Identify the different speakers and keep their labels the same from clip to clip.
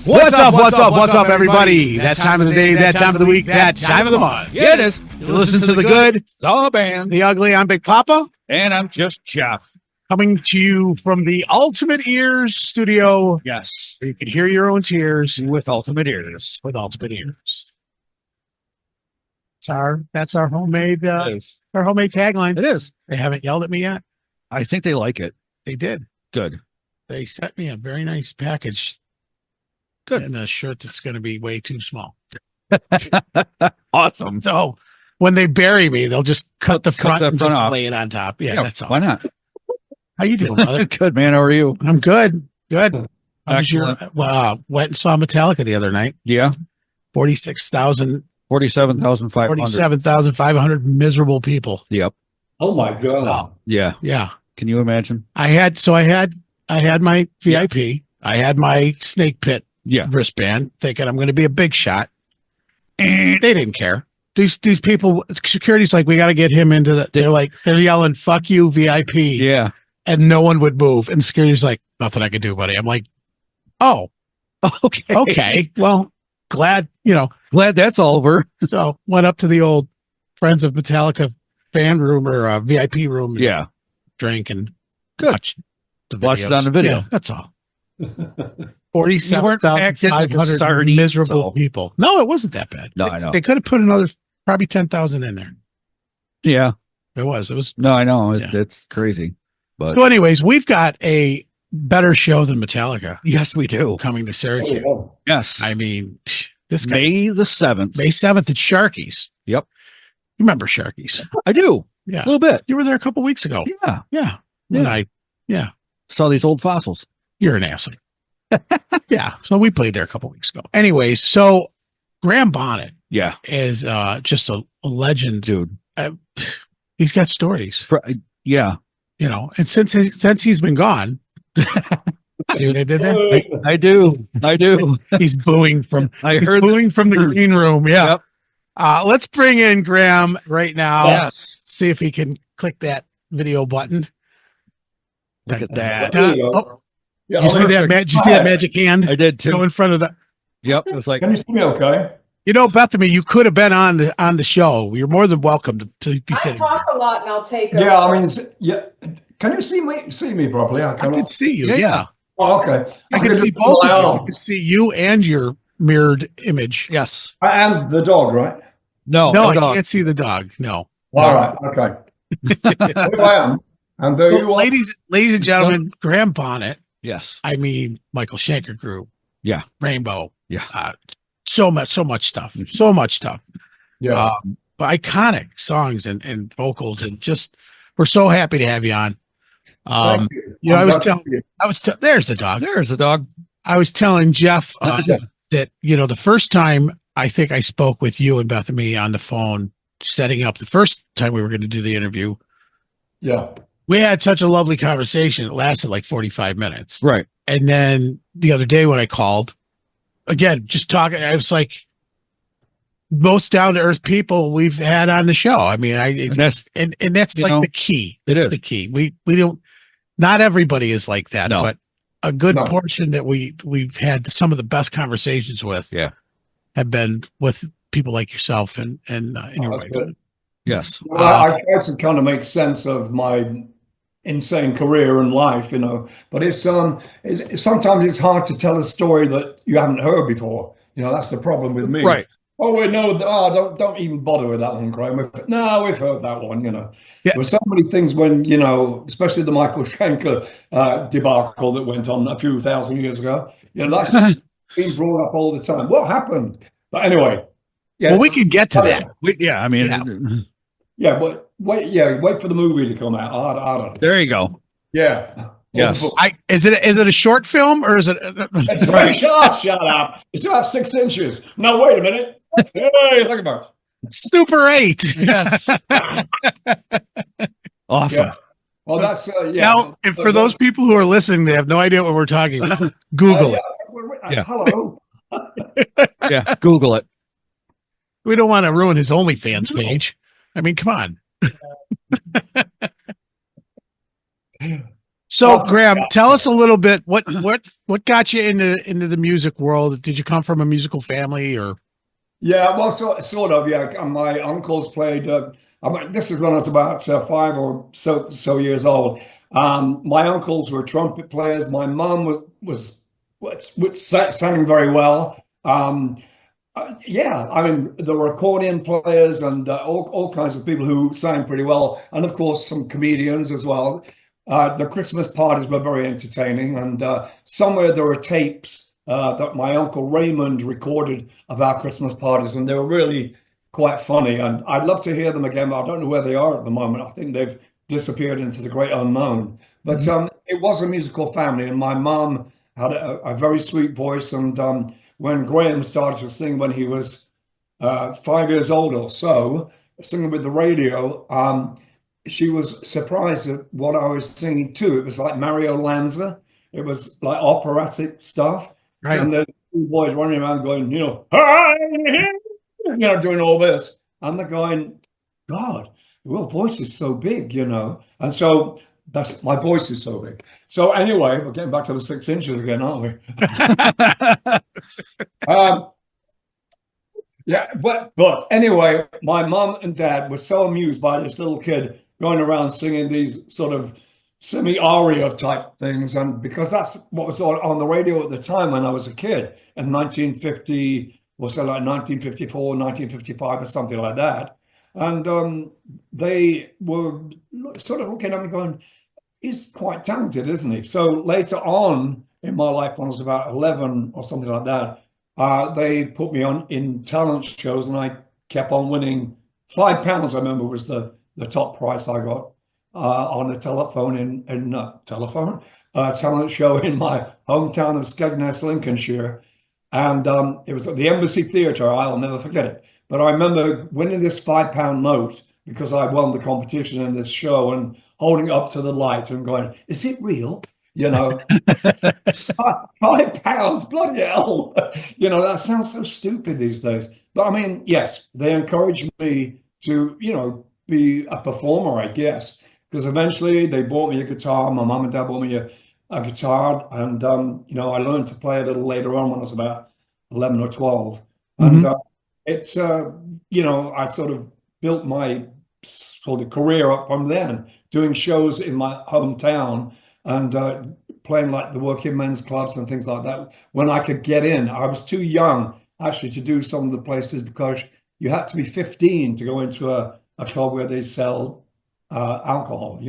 Speaker 1: What's up, everybody? That time of the day, that time of the week, that time of the month.
Speaker 2: Yeah, it is.
Speaker 1: You listen to the good,
Speaker 2: The band.
Speaker 1: the ugly. I'm Big Papa,
Speaker 2: And I'm just Jeff.
Speaker 1: coming to you from the Ultimate Ears studio.
Speaker 2: Yes.
Speaker 1: You can hear your own tears
Speaker 2: With Ultimate Ears.
Speaker 1: with Ultimate Ears. That's our homemade
Speaker 2: It
Speaker 1: tagline.
Speaker 2: is.
Speaker 1: They haven't yelled at me yet.
Speaker 2: I think they like it.
Speaker 1: They did.
Speaker 2: Good.
Speaker 1: They sent me a very nice package.
Speaker 2: Good.
Speaker 1: And a shirt that's going to be way too small.
Speaker 2: Awesome.
Speaker 1: So when they bury me, they'll just cut the front and just
Speaker 2: off.
Speaker 1: lay it on top. Yeah, that's all.
Speaker 2: Why not?
Speaker 1: How you doing, brother?
Speaker 2: Good, man. How are you?
Speaker 1: I'm good. Good.
Speaker 2: Excellent.
Speaker 1: Went and saw Metallica the other night.
Speaker 2: Yeah.
Speaker 1: 47,500
Speaker 2: 47,500.
Speaker 1: miserable people.
Speaker 2: Yep.
Speaker 3: Oh my God.
Speaker 2: Yeah.
Speaker 1: Yeah.
Speaker 2: Can you imagine?
Speaker 1: I had my VIP. I had my snake pit
Speaker 2: Yeah.
Speaker 1: wristband thinking I'm going to be a big shot. And they didn't care. These people, security's like, we got to get him into the, they're yelling, fuck you, VIP.
Speaker 2: Yeah.
Speaker 1: And no one would move. And security's like, nothing I can do, buddy. I'm like, oh,
Speaker 2: Okay.
Speaker 1: okay. Well, glad
Speaker 2: That's all over.
Speaker 1: so went up to the old Friends of Metallica fan room or VIP room. And
Speaker 2: Yeah.
Speaker 1: drank and
Speaker 2: Good.
Speaker 1: watched the
Speaker 2: Watched it
Speaker 1: videos.
Speaker 2: on the video.
Speaker 1: Yeah, that's all.
Speaker 2: You weren't
Speaker 1: 47,500
Speaker 2: sardine,
Speaker 1: miserable
Speaker 2: so.
Speaker 1: people. No, it wasn't that bad.
Speaker 2: No, I know.
Speaker 1: They could have put another probably 10,000 in there.
Speaker 2: Yeah.
Speaker 1: It was.
Speaker 2: No, I know.
Speaker 1: Yeah.
Speaker 2: It's crazy. But
Speaker 1: So anyways, we've got a better show than Metallica
Speaker 2: yes, we do.
Speaker 1: coming to Syracuse.
Speaker 3: Oh,
Speaker 2: Yes.
Speaker 1: I mean, this guy,
Speaker 2: May the 7th.
Speaker 1: May 7th at Sharky's.
Speaker 2: Yep.
Speaker 1: You remember Sharky's?
Speaker 2: I do.
Speaker 1: Yeah.
Speaker 2: A little bit.
Speaker 1: You were there a couple weeks ago.
Speaker 2: Yeah.
Speaker 1: Yeah.
Speaker 2: Yeah. Saw these old fossils.
Speaker 1: You're an asshole. Yeah. So we played there a couple weeks ago. Anyways, so Graham Bonnet
Speaker 2: Yeah.
Speaker 1: is just a legend.
Speaker 2: Dude.
Speaker 1: He's got stories,
Speaker 2: Yeah.
Speaker 1: and since he's been gone, see what I did there?
Speaker 2: I do.
Speaker 1: He's booing from
Speaker 2: I heard
Speaker 1: booing from the green room. Yeah.
Speaker 2: Yep.
Speaker 1: Let's bring in Graham right now.
Speaker 2: Yes.
Speaker 1: See if he can click that video button.
Speaker 2: Look at that.
Speaker 3: there you go.
Speaker 1: Oh,
Speaker 3: Yeah,
Speaker 1: did you see that? Did you see that magic hand
Speaker 2: I did
Speaker 1: go
Speaker 2: too.
Speaker 1: in front of the?
Speaker 2: Yep. It was like,
Speaker 3: Can you see me okay?
Speaker 1: Bethany, you could have been on the show. You're more than welcome to be
Speaker 4: I
Speaker 1: sitting.
Speaker 4: talk a lot and I'll take
Speaker 3: Yeah,
Speaker 4: over.
Speaker 3: I mean, yeah. Can you see me properly?
Speaker 1: I can see you.
Speaker 2: Yeah,
Speaker 1: Yeah.
Speaker 3: Oh, okay.
Speaker 1: I can see both of you. I can see you and your mirrored image.
Speaker 2: yes.
Speaker 3: And the dog, right?
Speaker 2: No.
Speaker 1: No, I
Speaker 2: dog.
Speaker 1: can't see the dog. No.
Speaker 3: All right. Okay. Here I am. And there you
Speaker 1: Well,
Speaker 3: are.
Speaker 1: ladies and gentlemen, Graham Bonnet.
Speaker 2: Yes.
Speaker 1: I mean, Michael Schenker Group.
Speaker 2: Yeah.
Speaker 1: Rainbow.
Speaker 2: Yeah.
Speaker 1: So much stuff. So much stuff.
Speaker 3: Yeah.
Speaker 1: Iconic songs and vocals, and just we're so happy to have you on.
Speaker 3: Thank you.
Speaker 1: I
Speaker 3: I'm
Speaker 1: was
Speaker 3: glad to see you.
Speaker 1: there's the dog.
Speaker 2: There's the dog.
Speaker 1: I was telling Jeff
Speaker 3: Yeah.
Speaker 1: that the first time I think I spoke with you and Bethany on the phone, setting up the first time we were going to do the interview.
Speaker 3: Yeah.
Speaker 1: We had such a lovely conversation. It lasted like 45 minutes.
Speaker 2: Right.
Speaker 1: And then the other day when I called, again, just talking, I was like, most down to earth people we've had on the show. I mean,
Speaker 2: And that's
Speaker 1: and that's like the key.
Speaker 2: It
Speaker 1: That's
Speaker 2: is.
Speaker 1: the key. We don't, not everybody is like that,
Speaker 2: No.
Speaker 1: but a good
Speaker 3: No.
Speaker 1: portion that we've had some of the best conversations with
Speaker 2: Yeah.
Speaker 1: have been with people like yourself and your
Speaker 3: Oh,
Speaker 1: wife.
Speaker 3: that's good.
Speaker 2: yes.
Speaker 3: Well, I try to kind of make sense of my insane career and life, but it's sometimes it's hard to tell a story that you haven't heard before. That's the problem with me.
Speaker 2: Right.
Speaker 3: Oh, we know. Don't even bother with that one, Graham. No, we've heard that one.
Speaker 1: Yeah.
Speaker 3: There were so many things when especially the Michael Schenker debacle that went on a few thousand years ago. That's being brought up all the time. What happened? But anyway, yes.
Speaker 1: Well, we can get to that.
Speaker 2: I mean,
Speaker 3: Yeah, but wait for the movie to come out. I don't know.
Speaker 2: there you go.
Speaker 3: Yeah.
Speaker 2: Yes.
Speaker 1: Is it a short film or is it?
Speaker 3: It's very short. Shut up. It's about 6 inches. No, wait a minute. Hey, look about
Speaker 1: Super 8.
Speaker 2: Yes. Awesome.
Speaker 3: Yeah. Well, that's
Speaker 1: Now, if for those people who are listening, they have no idea what we're talking about. Google it.
Speaker 2: Yeah.
Speaker 3: Hello.
Speaker 2: Yeah. Google it.
Speaker 1: We don't want to ruin his OnlyFans page. I mean, come on. So, Graham, tell us a little bit what got you into the music world? Did you come from a musical family, or?
Speaker 3: Yeah, well, sort of. Yeah, my uncles played. This is when I was about 5 or so years old. My uncles were trumpet players. My mum sang very well. Yeah, I mean, there were accordion players and all kinds of people who sang pretty well, and of course some comedians as well. The Christmas parties were very entertaining, and somewhere there were tapes that my uncle Raymond recorded of our Christmas parties, and they were really quite funny. And I'd love to hear them again, but I don't know where they are at the moment. I think they've disappeared into the great unknown. But it was a musical family, and my mum had a very sweet voice, and when Graham started to sing when he was 5 years old or so, singing with the radio, she was surprised at what I was singing too. It was like Mario Lanza. It was like operatic stuff.
Speaker 1: Right.
Speaker 3: And the two boys running around going, "Hi," doing all this. And they're going, God, your voice is so big. And so that's my voice is so big. So anyway, we're getting back to the 6 inches again, aren't we? Yeah, but anyway, my mum and dad were so amused by this little kid going around singing these sort of semi-aria type things, and because that's what was on the radio at the time when I was a kid in 1950, was it like 1954, 1955 or something like that. And they were sort of looking at me going, he's quite talented, isn't he? So later on in my life, when I was about 11 or something like that, they put me on in talent shows, and I kept on winning. £5, I remember, was the top price I got on a talent show in my hometown of Skegness, Lincolnshire. And it was at the Embassy Theatre. I'll never forget it. But I remember winning this £5 note because I won the competition in this show, and holding it up to the light and going, is it real? £5, bloody hell. That sounds so stupid these days. But I mean, yes, they encouraged me to, be a performer, I guess, because eventually they bought me a guitar. My mom and dad bought me a guitar, and I learned to play a little later on when I was about 11 or 12. And it's I sort of built my sort of career up from then, doing shows in my hometown and playing like the working men's clubs and things like that when I could get in. I was too young actually to do some of the places because you had to be 15 to go into a club where they sell alcohol,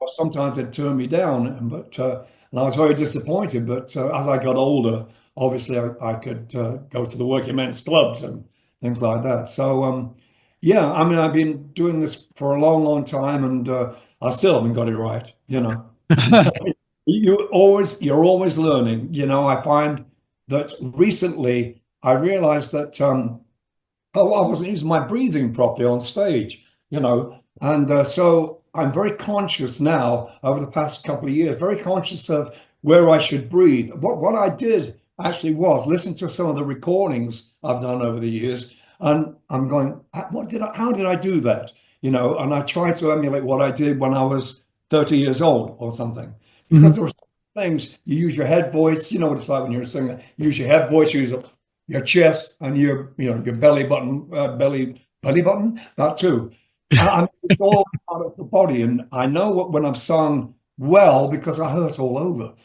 Speaker 3: Sometimes they'd turn me down, and I was very disappointed. But as I got older, obviously I could go to the working men's clubs and things like that. So yeah, I mean, I've been doing this for a long, long time, and I still haven't got it right, You're always learning. I find that recently I realized that I wasn't using my breathing properly on stage, and so I'm very conscious now over the past couple of years, very conscious of where I should breathe. What I did actually was listen to some of the recordings I've done over the years, and I'm going, how did I do that? And I try to emulate what I did when I was 30 years old or something. Because there were things, you use your head voice, you know what it's like when you're a singer, you use your head voice, you use your chest and your belly button, belly button, that too. And it's all part of the body. And I know when I've sung well because I hurt all over.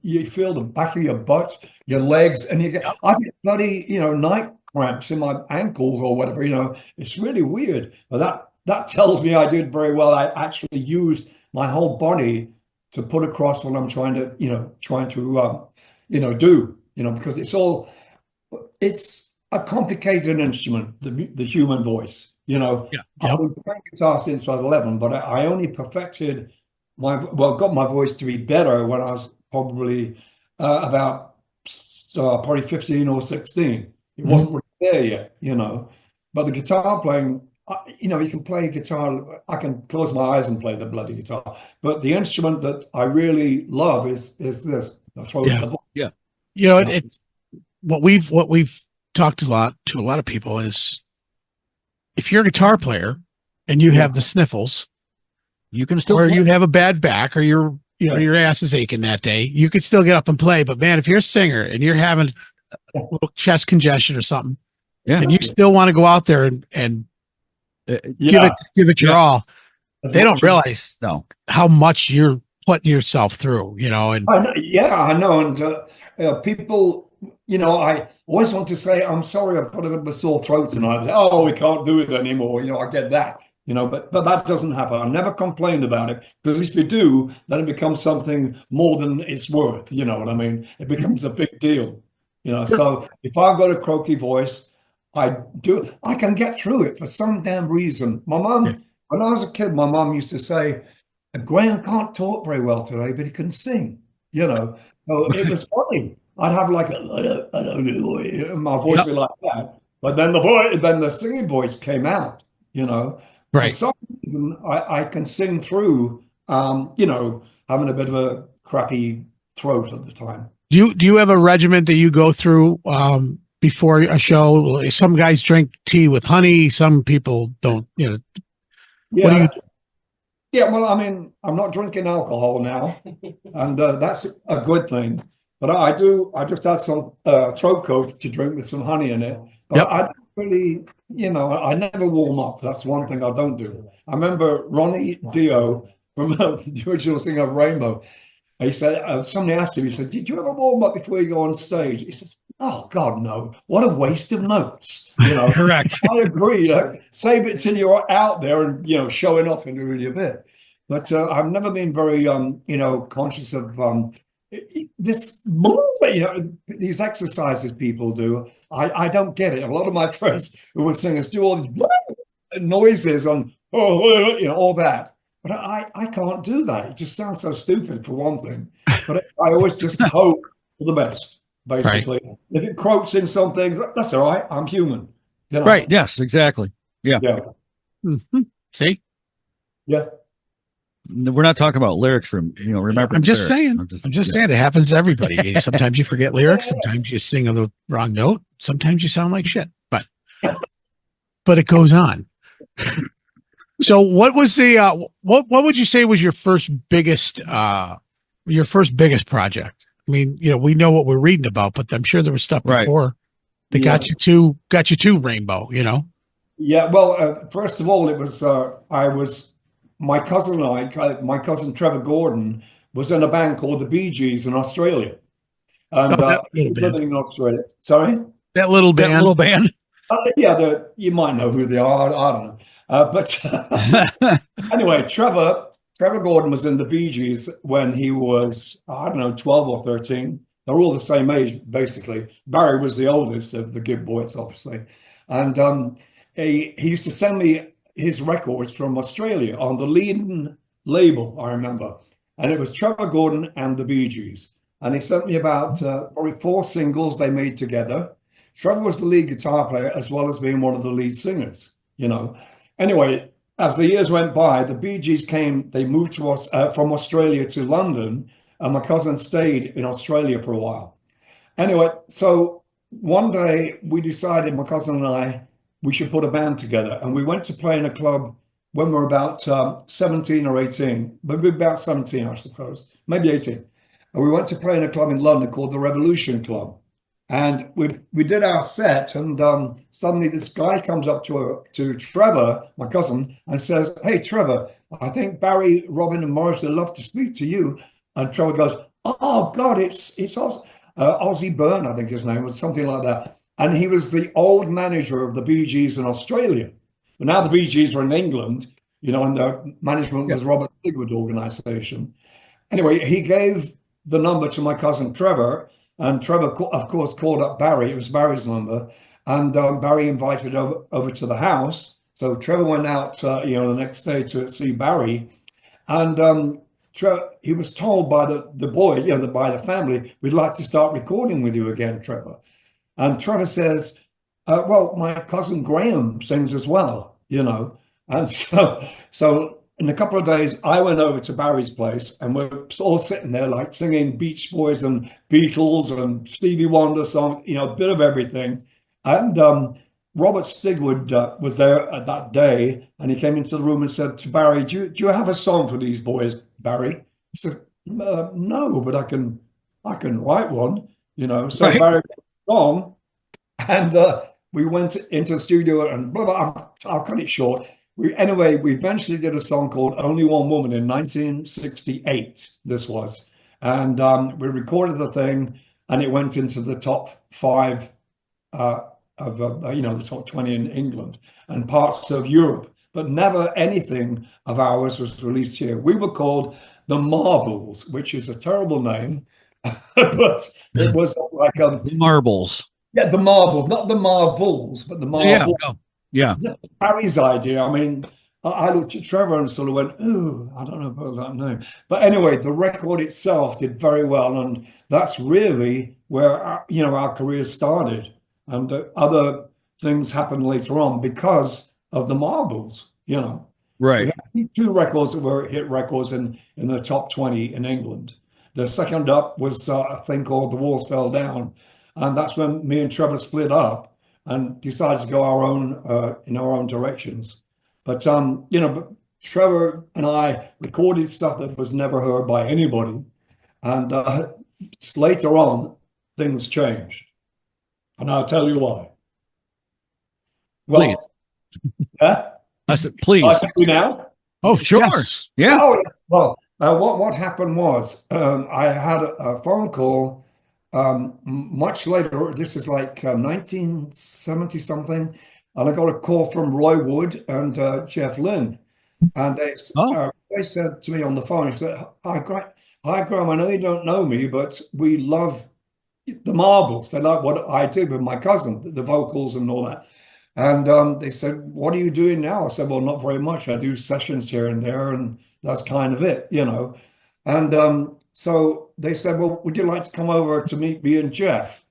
Speaker 3: You feel the back of your butt, your legs, and I get bloody, night cramps in my ankles or whatever, it's really weird. But that tells me I did very well. I actually used my whole body to put across what I'm trying to do, because it's a complicated instrument, the human voice,
Speaker 1: Yeah.
Speaker 3: I've been playing guitar since I was 11, but I only perfected got my voice to be better when I was probably about probably 15 or 16. It wasn't really there yet, but the guitar playing, you can play guitar. I can close my eyes and play the bloody guitar. But the instrument that I really love is this. The throat.
Speaker 2: Yeah.
Speaker 1: It's what we've talked to a lot of people is if you're a guitar player and you have the sniffles,
Speaker 2: you can still
Speaker 1: or
Speaker 2: play.
Speaker 1: you have a bad back, or you're your ass is aching that day, you could still get up and play. But man, if you're a singer and you're having a little chest congestion or something, and you still want to go out there and give it your all, they don't realize how much you're putting yourself through, and
Speaker 3: I know. And people, I always want to say, I'm sorry, I've got a bit of a sore throat tonight. Oh, we can't do it anymore. I get that, but that doesn't happen. I never complained about it, because if you do, then it becomes something more than it's worth. You know what I mean? It becomes a big deal, So if I've got a croaky voice, I can get through it for some damn reason. My mom, when I was a kid, my mom used to say, Graham can't talk very well today, but he can sing, So it was funny. I'd have like I don't know, my voice would be like that. But then the singing voice came out,
Speaker 1: Right.
Speaker 3: For some reason, I can sing through, having a bit of a crappy throat at the time.
Speaker 1: Do you have a regimen that you go through before a show? Some guys drink tea with honey. Some people don't,
Speaker 3: Yeah.
Speaker 1: What do you do?
Speaker 3: Yeah, well, I mean, I'm not drinking alcohol now, and that's a good thing. But I just had some throat coat to drink with some honey in it. But I don't really, I never warm up. That's one thing I don't do. I remember Ronnie Dio from the original singer of Rainbow. He said, somebody asked him, he said, did you ever warm up before you go on stage? He says, oh, God, no. What a waste of notes.
Speaker 1: Correct.
Speaker 3: I agree. Save it till you're out there and, showing off and doing your bit. But I've never been very, conscious of this, these exercises people do. I don't get it. A lot of my friends who were singers do all these noises on, all that. But I can't do that. It just sounds so stupid, for one thing. But I always just hope for the best, basically. Right. If it croaks in some things, that's all right. I'm human.
Speaker 2: Right. Yes, exactly. Yeah.
Speaker 1: Mm-hmm. See?
Speaker 3: Yeah.
Speaker 2: We're not talking about lyrics from, remember.
Speaker 1: I'm just saying. I'm just saying it happens to everybody. Sometimes you forget lyrics. Sometimes you sing on the wrong note. Sometimes you sound like shit. But it goes on. So what was the what would you say was your first biggest project? I mean, we know what we're reading about, but I'm sure there was stuff before that got you to Rainbow,
Speaker 3: Yeah, well, first of all, it was my cousin and I, my cousin Trevor Gordon was in a band called the Bee Gees in Australia. And living in Australia. Sorry?
Speaker 1: That little band.
Speaker 3: Yeah, you might know who they are. I don't know. But anyway, Trevor Gordon was in the Bee Gees when he was, 12 or 13. They're all the same age, basically. Barry was the oldest of the Gibb boys, obviously. And he used to send me his records from Australia on the Leiden label, I remember. And it was Trevor Gordon and the Bee Gees. And he sent me about probably 4 singles they made together. Trevor was the lead guitar player as well as being one of the lead singers, Anyway, as the years went by, the Bee Gees they moved to us from Australia to London, and my cousin stayed in Australia for a while. Anyway, so one day we decided, my cousin and I, we should put a band together. And we went to play in a club when we were about 17 or 18, maybe about 17, I suppose, maybe 18. And we went to play in a club in London called the Revolution Club. And we did our set, and suddenly this guy comes up to Trevor, my cousin, and says, "Hey, Trevor, I think Barry, Robin, and Morris would love to speak to you." And Trevor goes, "Oh God, it's Ozzie Byrne, I think his name was, something like that." And he was the old manager of the Bee Gees in Australia. But now the Bee Gees were in England, and their management was Robert Stigwood organization. Anyway, he gave the number to my cousin Trevor. And Trevor, of course, called up Barry. It was Barry's number. And Barry invited over to the house. So Trevor went out, the next day to see Barry. And he was told by the boy, by the family, "We'd like to start recording with you again, Trevor." And Trevor says, "Well, my cousin Graham sings as well, And so in a couple of days, I went over to Barry's place, and we're all sitting there like singing Beach Boys and Beatles and Stevie Wonder songs, a bit of everything. And Robert Stigwood was there at that day, and he came into the room and said to Barry, do you have a song for these boys, Barry?" He said, No, but I can write one, So
Speaker 2: Right.
Speaker 3: very song, and we went into the studio and blah blah. I'll cut it short. We eventually did a song called "Only One Woman" in 1968. This was, and we recorded the thing, and it went into the top five uh, of the top 20 in England and parts of Europe, but never anything of ours was released here. We were called the Marbles, which is a terrible name, but it was like
Speaker 2: Marbles.
Speaker 3: yeah, the Marbles, not the Marvels, but the
Speaker 2: Yeah.
Speaker 3: Marbles.
Speaker 2: No. Yeah.
Speaker 3: Harry's idea. I mean, I looked at Trevor and sort of went, "Ooh, I don't know about that name." But anyway, the record itself did very well, and that's really where our career started. And other things happened later on because of the Marbles. We
Speaker 2: Right.
Speaker 3: had two records that were hit records in the top 20 in England. The second up was a thing called "The Walls Fell Down," and that's when me and Trevor split up and decided to go our own in our own directions. But but Trevor and I recorded stuff that was never heard by anybody, and just later on things changed, and I'll tell you why.
Speaker 2: Please.
Speaker 3: Well, yeah,
Speaker 2: I said, please.
Speaker 3: I tell you now.
Speaker 1: Oh,
Speaker 2: Sure.
Speaker 1: yes.
Speaker 2: Yeah.
Speaker 3: Oh, well, what happened was I had a phone call much later. This is like 1970 something, and I got a call from Roy Wood and Jeff Lynne, and they said to me on the phone, he said, "Hi, Graham. I know you don't know me, but we love the Marbles. They like what I do with my cousin, the vocals and all that." And they said, "What are you doing now?" I said, "Well, not very much. I do sessions here and there, and that's kind of it. And so they said, "Well, would you like to come over to meet me and Jeff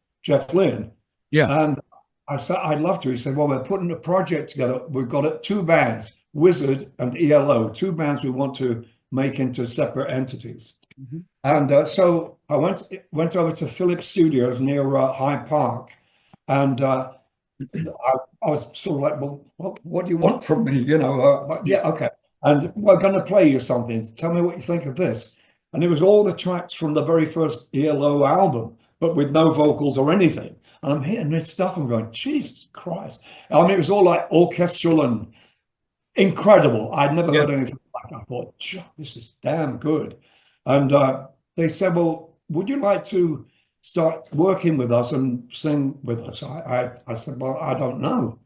Speaker 3: Lynne?"
Speaker 2: Yeah.
Speaker 3: And I said, "I'd love to." He said, "Well, we're putting a project together. We've got two bands, Wizard and ELO, two bands we want to make into separate entities."
Speaker 2: Mhm.
Speaker 3: And so I went over to Philips Studios near Hyde Park, and I was sort of like, "Well, what do you want from me?" Yeah, okay. And we're going to play you something. Tell me what you think of this. And it was all the tracks from the very first ELO album, but with no vocals or anything. And I'm hitting this stuff and going, Jesus Christ. I mean, it was all like orchestral and incredible. I'd never heard anything like that. I thought, this is damn good. And they said, "Well, would you like to start working with us and sing with us?" I said, "Well, I don't know.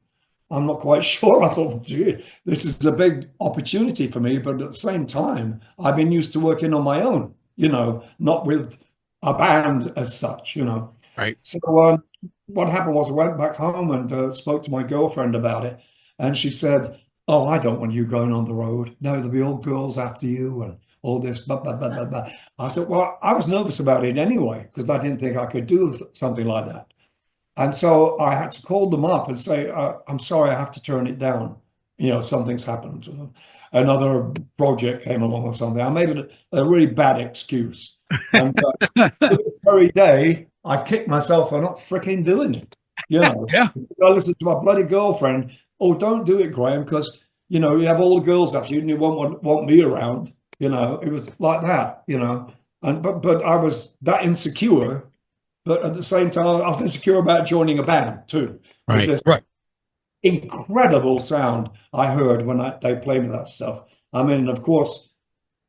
Speaker 3: I'm not quite sure." I thought, "Gee, this is a big opportunity for me." But at the same time, I've been used to working on my own, not with a band as such.
Speaker 1: Right.
Speaker 3: So what happened was I went back home and spoke to my girlfriend about it. And she said, "Oh, I don't want you going on the road. No, there'll be all girls after you and all this, blah, blah, blah, blah, blah." I said, "Well, I was nervous about it anyway, because I didn't think I could do something like that." And so I had to call them up and say, "I'm sorry, I have to turn it down. Something's happened. Another project came along or something." I made it a really bad excuse. And to this very day, I kick myself for not freaking doing it.
Speaker 2: Yeah.
Speaker 3: I listened to my bloody girlfriend. "Oh, don't do it, Graham, because you have all the girls after you and you won't want me around." It was like that. And but I was that insecure. But at the same time, I was insecure about joining a band too.
Speaker 1: Right.
Speaker 3: With this
Speaker 2: Right.
Speaker 3: incredible sound I heard when they played me that stuff. I mean, of course,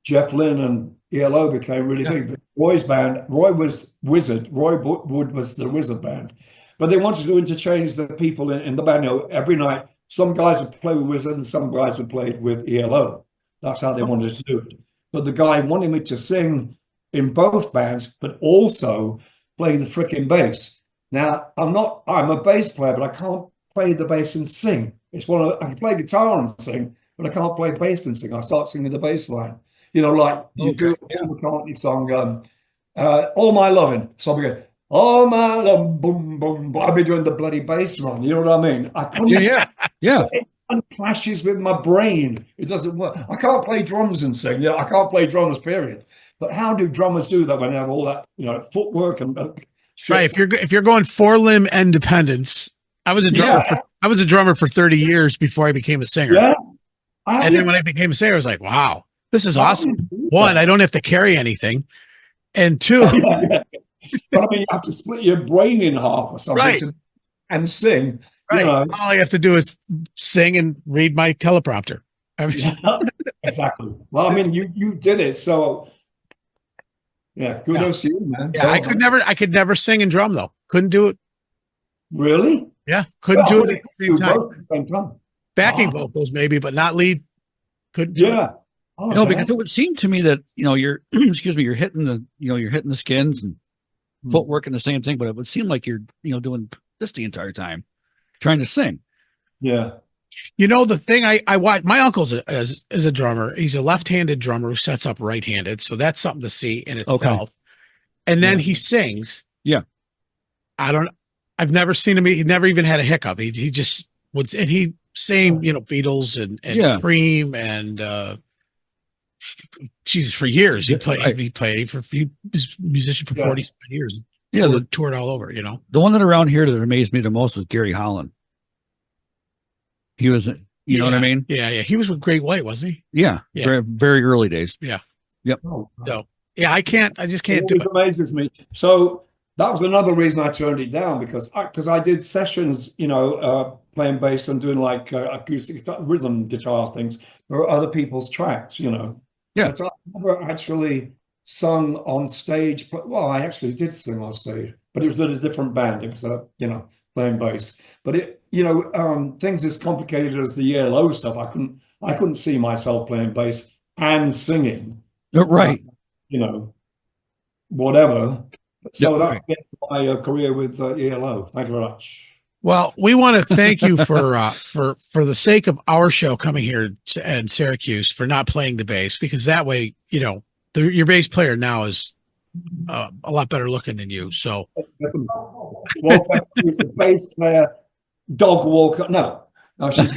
Speaker 3: Jeff Lynne and ELO became really big. But Roy's band, Roy was Wizard. Roy Wood was the Wizard band. But they wanted to interchange the people in the band. Every night, some guys would play with Wizard and some guys would play with ELO. That's how they wanted to do it. But the guy wanted me to sing in both bands, but also play the freaking bass. Now, I'm a bass player, but I can't play the bass and sing. I can play guitar and sing, but I can't play bass and sing. I start singing the bass line. Like you do a Paul McCartney song, "All My Loving." So I'm going, "All my love, boom, boom, boom." I've been doing the bloody bass run. You know what I mean? I couldn't.
Speaker 2: Yeah.
Speaker 3: It clashes with my brain. It doesn't work. I can't play drums and sing. I can't play drums, period. But how do drummers do that when they have all that, footwork and shit?
Speaker 1: Right. If you're going four limb independence, I was a drummer for 30 years before I became a singer.
Speaker 3: Yeah.
Speaker 1: And then when I became a singer, I was like, wow, this is awesome. One, I don't have to carry anything. And two,
Speaker 3: but I mean, you have to split your brain in half or something
Speaker 1: right,
Speaker 3: and sing.
Speaker 1: right.
Speaker 3: You know.
Speaker 1: All I have to do is sing and read my teleprompter.
Speaker 3: Exactly. Well, I mean, you did it, so yeah, kudos to you, man.
Speaker 1: Yeah, I could never sing and drum though. Couldn't do it.
Speaker 3: Really?
Speaker 1: Yeah, couldn't do it at the same time. Backing
Speaker 3: Wow.
Speaker 1: vocals maybe, but not lead. Couldn't do it.
Speaker 3: Yeah. Oh,
Speaker 2: No,
Speaker 3: man.
Speaker 2: because it would seem to me that you're excuse me, you're hitting the skins and footwork and the same thing, but it would seem like you're doing this the entire time, trying to sing.
Speaker 3: Yeah.
Speaker 1: You know, the thing I watch, my uncle's is a drummer. He's a left-handed drummer who sets up right-handed. So that's something to see in itself.
Speaker 2: Okay.
Speaker 1: And then he sings.
Speaker 2: Yeah.
Speaker 1: I've never seen him. He never even had a hiccup. He just would, and he sang, Beatles and Cream and, Jesus, for years. He played for he was a musician for 47 years.
Speaker 2: Yeah.
Speaker 1: Toured all over,
Speaker 2: The one that around here that amazed me the most was Gary Holland. He was, you know what I mean?
Speaker 1: Yeah. He was with Great White, wasn't he?
Speaker 2: Yeah. Very, very early days.
Speaker 1: Yeah.
Speaker 2: Yep.
Speaker 3: Oh,
Speaker 1: So, yeah, I just can't do it.
Speaker 3: It amazes me. So that was another reason I turned it down because I did sessions, playing bass and doing like acoustic guitar, rhythm guitar things for other people's tracks, Yeah. But I never actually sung on stage. But well, I actually did sing on stage, but it was at a different band. It was playing bass. But it, things as complicated as the ELO stuff, I couldn't see myself playing bass and singing.
Speaker 2: Right.
Speaker 3: Whatever. So that's my career with ELO. Thank you very much.
Speaker 1: Well, we want to thank you for the sake of our show coming here in Syracuse for not playing the bass, because that way, your bass player now is a lot better looking than you. So,
Speaker 3: well, she's a bass player, dog walker. No, she's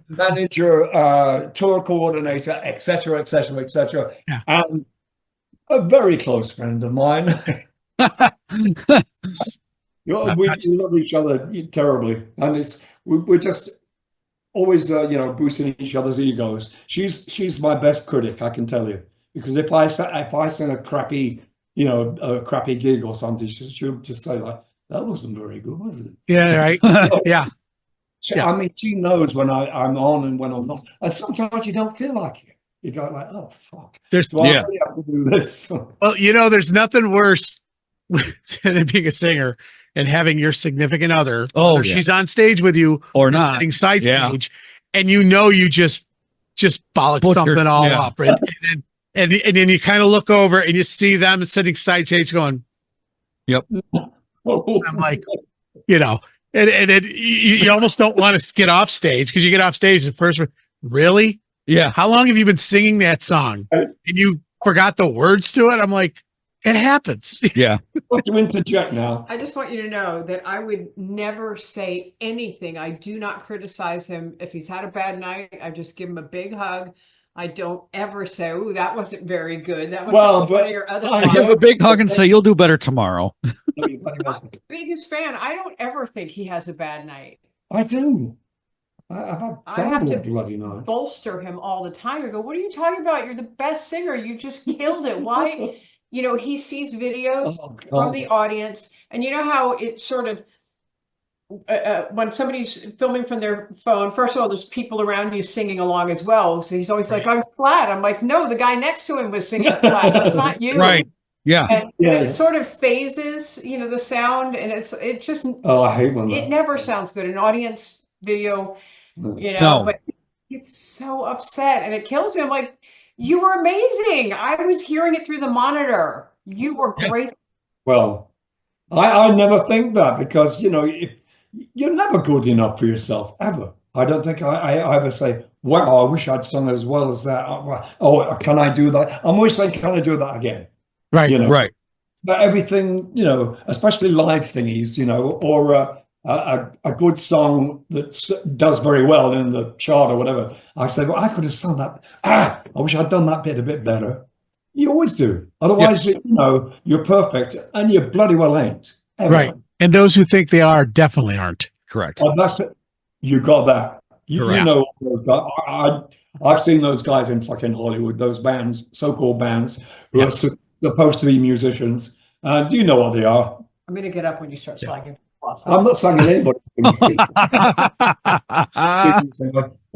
Speaker 3: manager, tour coordinator, etc., etc., etc., and a very close friend of mine. We love each other terribly, and we're just always boosting each other's egos. She's my best critic, I can tell you, because if I sing a crappy gig or something, she'll just say like, that wasn't very good, was it?
Speaker 1: Yeah, right. Yeah.
Speaker 3: I mean, she knows when I'm on and when I'm not, and sometimes you don't feel like it. You go like, oh fuck. I really have to do this.
Speaker 1: Well, there's nothing worse than being a singer and having your significant other, whether she's on stage with you
Speaker 2: or not,
Speaker 1: sitting side stage, and you just bollock something all up, and then you kind of look over and you see them sitting side stage going,
Speaker 2: "Yep."
Speaker 1: I'm like, and you almost don't want to get off stage, because you get off stage the first one, really?
Speaker 2: Yeah.
Speaker 1: How long have you been singing that song and you forgot the words to it? I'm like, it happens.
Speaker 2: Yeah.
Speaker 3: To interject now.
Speaker 4: I just want you to know that I would never say anything. I do not criticize him. If he's had a bad night, I just give him a big hug. I don't ever say, "Oh, that wasn't very good. That was one of your other."
Speaker 2: I give a big hug and say, "You'll do better tomorrow."
Speaker 4: I'm the biggest fan. I don't ever think he has a bad night.
Speaker 3: I do. I
Speaker 4: have to
Speaker 3: bloody night.
Speaker 4: bolster him all the time. I go, "What are you talking about? You're the best singer. You just killed it. Why?" He sees videos from the audience, and you know how it sort of, when somebody's filming from their phone, first of all, there's people around you singing along as well. So he's always like, "I'm flat." I'm like, "No, the guy next to him was singing flat. It's not you."
Speaker 2: Right. Yeah.
Speaker 4: And it sort of phases, the sound, and it just.
Speaker 3: Oh, I hate when
Speaker 4: it never sounds good. An audience video, but it's so upset and it kills me. I'm like, you were amazing. I was hearing it through the monitor. You were great.
Speaker 3: Well, I never think that, because you're never good enough for yourself ever. I don't think I ever say, "Wow, I wish I'd sung as well as that." Oh, can I do that? I'm always saying, "Can I do that again?"
Speaker 1: Right.
Speaker 2: Right.
Speaker 3: So everything, especially live thingies, or a good song that does very well in the chart or whatever. I say, "Well, I could have sung that. I wish I'd done that bit a bit better." You always do. Otherwise, you're perfect, and you bloody well ain't. Ever.
Speaker 1: Right. And those who think they are definitely aren't.
Speaker 2: Correct.
Speaker 3: You got that. You know, I've seen those guys in fucking Hollywood, those bands, so-called bands, who are supposed to be musicians, and you know what they are.
Speaker 4: I'm gonna get up when you start slagging.
Speaker 3: I'm not slagging anybody.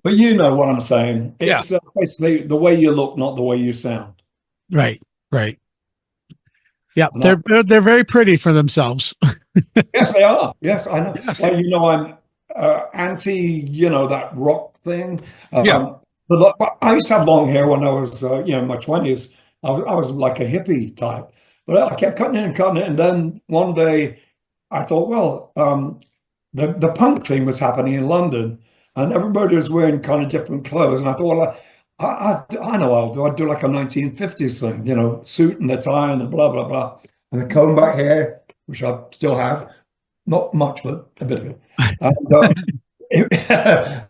Speaker 3: But you know what I'm saying. It's basically the way you look, not the way you sound.
Speaker 1: Right. Yeah, they're very pretty for themselves.
Speaker 3: Yes, they are. Yes, I know.
Speaker 2: Yes.
Speaker 3: Well, you know, I'm anti, you know, that rock thing. But I used to have long hair when I was, in my 20s. I was like a hippie type. But I kept cutting it, and then one day I thought, well, the punk thing was happening in London, and everybody was wearing kind of different clothes. And I thought, well, I know I'll do like a 1950s thing, you know, suit and a tie and the blah, blah, blah. And the comb back hair, which I still have. Not much, but a bit of it. And,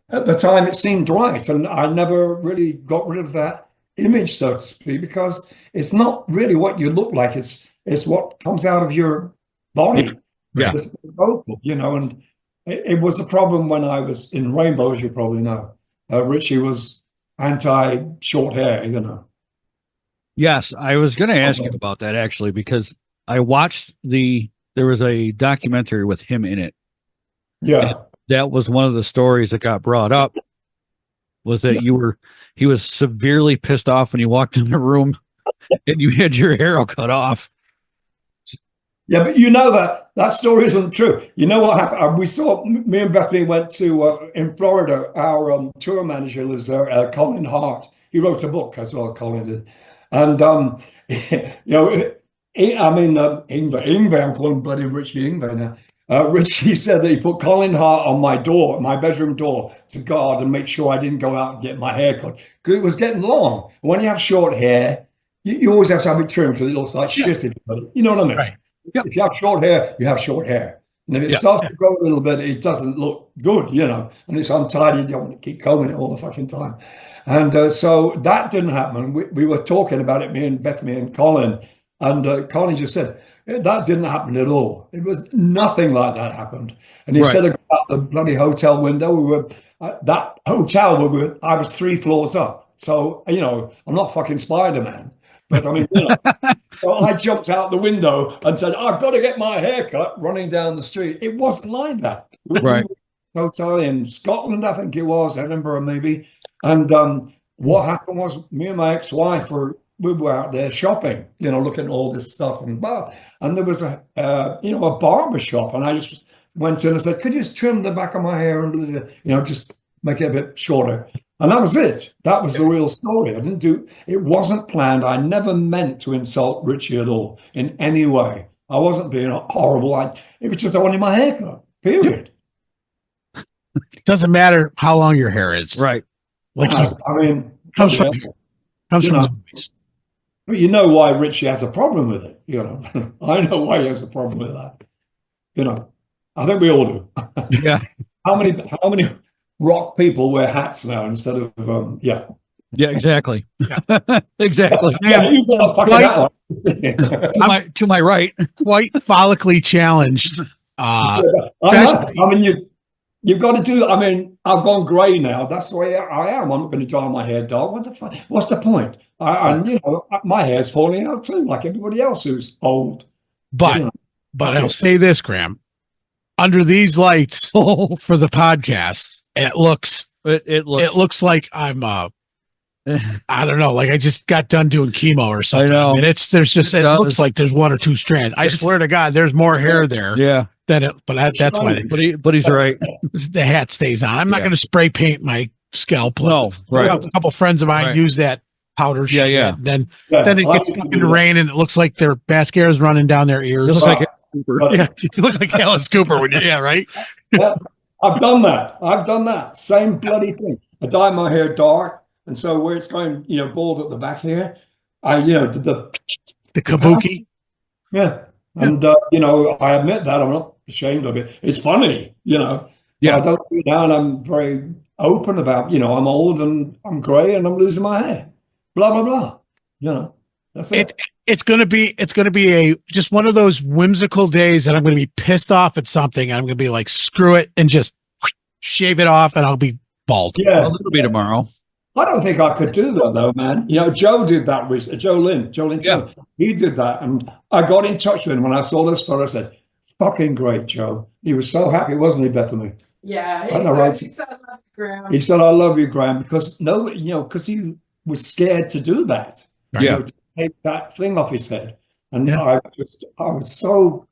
Speaker 3: at the time, it seemed right. And I never really got rid of that image, so to speak, because it's not really what you look like. It's what comes out of your body.
Speaker 2: Yeah.
Speaker 3: It's vocal, you know, and it was a problem when I was in Rainbow, as you probably know. Richie was anti-short hair, you know.
Speaker 2: Yes, I was going to ask you about that actually, because I watched there was a documentary with him in it.
Speaker 3: Yeah.
Speaker 2: And that was one of the stories that got brought up, was that he was severely pissed off when you walked in the room and you had your hair all cut off.
Speaker 3: Yeah, but you know that story isn't true. You know what happened? Me and Bethany went to, in Florida, our tour manager lives there, Colin Hart. He wrote a book as well, Colin did. And, you know, Ingve, I'm calling bloody Richie Ingve now. Richie said that he put Colin Hart on my door, my bedroom door, to guard and make sure I didn't go out and get my hair cut. Because it was getting long. When you have short hair, you always have to have it trimmed because it looks like shit. You know what I mean?
Speaker 1: Right.
Speaker 2: Yep.
Speaker 3: If you have short hair, you have short hair. And if it starts to grow a little bit, it doesn't look good, you know, and it's untidy. You don't want to keep combing it all the fucking time. And so that didn't happen. We were talking about it, me and Bethany and Colin, and Colin just said, that didn't happen at all. It was nothing like that happened. And he said about the bloody hotel window, we were that hotel, I was 3 floors up. So, you know, I'm not fucking Spider-Man. But I mean, you know, so I jumped out the window and said, I've got to get my hair cut, running down the street. It wasn't like that.
Speaker 2: Right.
Speaker 3: Hotel in Scotland, I think it was, Edinburgh maybe. And what happened was me and my ex-wife we were out there shopping, you know, looking at all this stuff. And there was a barber shop. And I just went in and said, could you just trim the back of my hair and, you know, just make it a bit shorter. And that was it. That was the real story. It wasn't planned. I never meant to insult Richie at all in any way. I wasn't being horrible. It was just I wanted my haircut, period.
Speaker 1: It doesn't matter how long your hair is.
Speaker 2: Right.
Speaker 1: Like,
Speaker 3: I mean,
Speaker 1: comes from
Speaker 3: but you know why Richie has a problem with it, you know. I know why he has a problem with that. You know, I think we all do.
Speaker 2: Yeah.
Speaker 3: How many rock people wear hats now instead of
Speaker 2: Yeah, exactly. Exactly.
Speaker 3: Yeah, you got that one.
Speaker 2: To my right.
Speaker 1: Quite follically challenged.
Speaker 3: I mean, you've got to do. I mean, I've gone grey now. That's the way I am. I'm not going to dye my hair dark. What the fuck? What's the point? You know, my hair's falling out too, like everybody else who's old.
Speaker 1: But
Speaker 3: you know.
Speaker 1: I'll say this, Graham. Under these lights for the podcast, it looks like I'm I don't know, like I just got done doing chemo or something.
Speaker 2: I know.
Speaker 1: I mean, it looks like there's 1 or 2 strands. I swear to God, there's more hair there.
Speaker 2: Yeah.
Speaker 1: That's why.
Speaker 2: But he's right.
Speaker 1: The hat stays on. I'm not going to spray paint my scalp.
Speaker 2: No, right.
Speaker 1: A couple friends of mine use that powder shit.
Speaker 2: Yeah.
Speaker 1: Then it gets stuck in the rain and it looks like their mascara is running down their ears.
Speaker 2: You look like Cooper.
Speaker 1: Yeah, you look like Alice Cooper when right?
Speaker 3: Yeah, I've done that. Same bloody thing. I dye my hair dark, and so where it's going, you know, bald at the back here, I did the
Speaker 1: kabuki.
Speaker 3: Yeah. And you know, I admit that I'm not ashamed of it. It's funny, you know.
Speaker 2: Yeah.
Speaker 3: I don't do it now, and I'm very open about, you know, I'm old and I'm grey and I'm losing my hair. Blah blah blah. You know, that's it.
Speaker 1: It's gonna be just one of those whimsical days that I'm gonna be pissed off at something and I'm gonna be like, screw it, and just shave it off, and I'll be bald.
Speaker 3: Yeah.
Speaker 2: Well, it'll be tomorrow.
Speaker 3: I don't think I could do that though, man. You know, Joe did that with Joe Lynn.
Speaker 2: Yeah.
Speaker 3: He did that, and I got in touch with him when I saw this photo. I said, "Fucking great, Joe." He was so happy, wasn't he, Bethany?
Speaker 4: Yeah,
Speaker 3: I know, right?
Speaker 4: he said, "I love you, Graham."
Speaker 3: He said, "I love you, Graham," because no, you know, because he was scared to do that.
Speaker 1: Right.
Speaker 2: Yeah.
Speaker 3: You know, to take that thing off his head, and
Speaker 1: Yeah.
Speaker 3: I was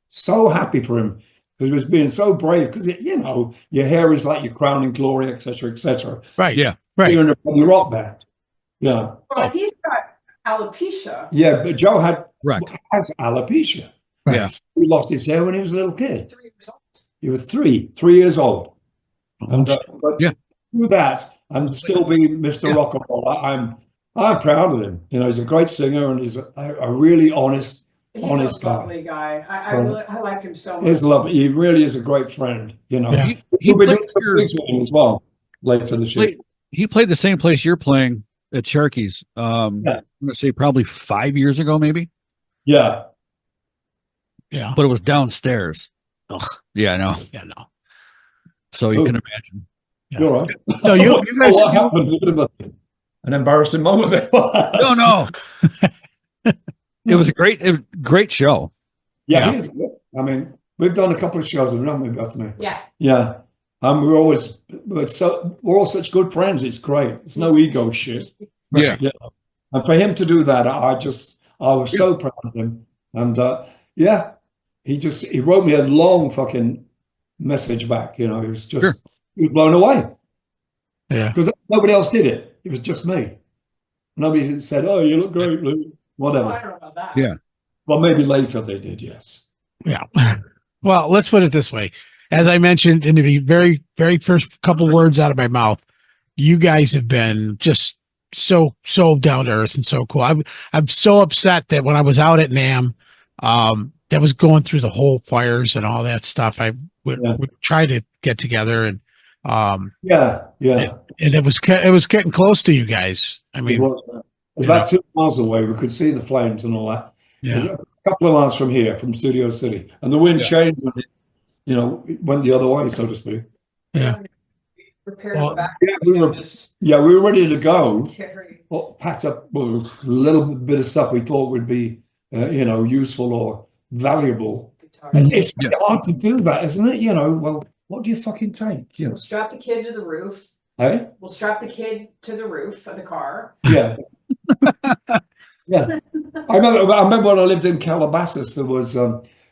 Speaker 3: so happy for him because he was being so brave. Because you know, your hair is like your crowning glory, etc., etc.
Speaker 1: Right.
Speaker 2: Yeah.
Speaker 1: Right.
Speaker 3: You're in a rock band. Yeah.
Speaker 4: Well, he's got alopecia.
Speaker 3: Yeah, but Joe
Speaker 2: Right.
Speaker 3: has alopecia.
Speaker 1: Right.
Speaker 2: Yeah.
Speaker 3: He lost his hair when he was a little kid.
Speaker 4: 3 years old.
Speaker 3: He was three years old. And but
Speaker 2: Yeah.
Speaker 3: do that and still be Mr.
Speaker 2: Yeah.
Speaker 3: Rock and Roll. I'm proud of him. You know, he's a great singer and he's a really honest
Speaker 4: He's a
Speaker 3: guy.
Speaker 4: lovely guy. I like him so much.
Speaker 3: He's lovely. He really is a great friend. You know,
Speaker 1: Yeah.
Speaker 2: He
Speaker 3: we'll be
Speaker 2: played
Speaker 3: doing some
Speaker 2: your-
Speaker 3: gigs with him as well later this year.
Speaker 2: He played the same place you're playing at Sharky's.
Speaker 3: Yeah.
Speaker 2: I'm gonna say probably 5 years ago, maybe,
Speaker 3: Yeah,
Speaker 1: Yeah.
Speaker 2: but it was downstairs.
Speaker 1: Ugh.
Speaker 2: Yeah, I know.
Speaker 1: Yeah. No.
Speaker 2: So you
Speaker 3: Oh.
Speaker 2: can imagine.
Speaker 1: Yeah.
Speaker 3: you're right.
Speaker 1: No, you guys.
Speaker 3: What happened? A bit of an embarrassing moment there.
Speaker 2: No. It was a great show.
Speaker 3: Yeah,
Speaker 1: Yeah.
Speaker 3: he is good. I mean, we've done a couple of shows with him, haven't we, Bethany?
Speaker 4: Yeah.
Speaker 3: Yeah. we're all such good friends. It's great. It's no ego shit.
Speaker 2: Yeah.
Speaker 3: And for him to do that, I was so proud of him. And yeah, he wrote me a long fucking message back. You know, he was just
Speaker 2: Sure.
Speaker 3: he was blown away
Speaker 1: Yeah.
Speaker 3: because nobody else did it. It was just me. Nobody said, "Oh, you look great, Lou."
Speaker 4: Well, I
Speaker 3: Whatever.
Speaker 4: don't know about that.
Speaker 2: Yeah.
Speaker 3: Well, maybe later they did. Yes.
Speaker 1: Yeah. Well, let's put it this way. As I mentioned in the very, very first couple words out of my mouth, you guys have been just so down to earth and so cool. I'm so upset that when I was out at NAMM, that was going through the whole fires and all that stuff. We tried to get together and
Speaker 3: Yeah.
Speaker 1: and it was getting close to you guys. I mean,
Speaker 3: It was about 2 miles away. We could see the flames and all that.
Speaker 1: yeah.
Speaker 3: A couple of miles from here, from Studio City, and the wind changed. And it went the other way, so to speak.
Speaker 1: Yeah.
Speaker 4: Prepare
Speaker 1: Well,
Speaker 4: the back.
Speaker 3: Yeah, we were ready to go. Well, packed up a little bit of stuff we thought would be, useful or valuable.
Speaker 1: Mhm.
Speaker 3: It's hard to do that, isn't it? You know, well, what do you fucking take? You know,
Speaker 4: We'll strap the kid to the roof.
Speaker 3: hey?
Speaker 4: We'll strap the kid to the roof of the car.
Speaker 3: Yeah. Yeah. I remember when I lived in Calabasas, there was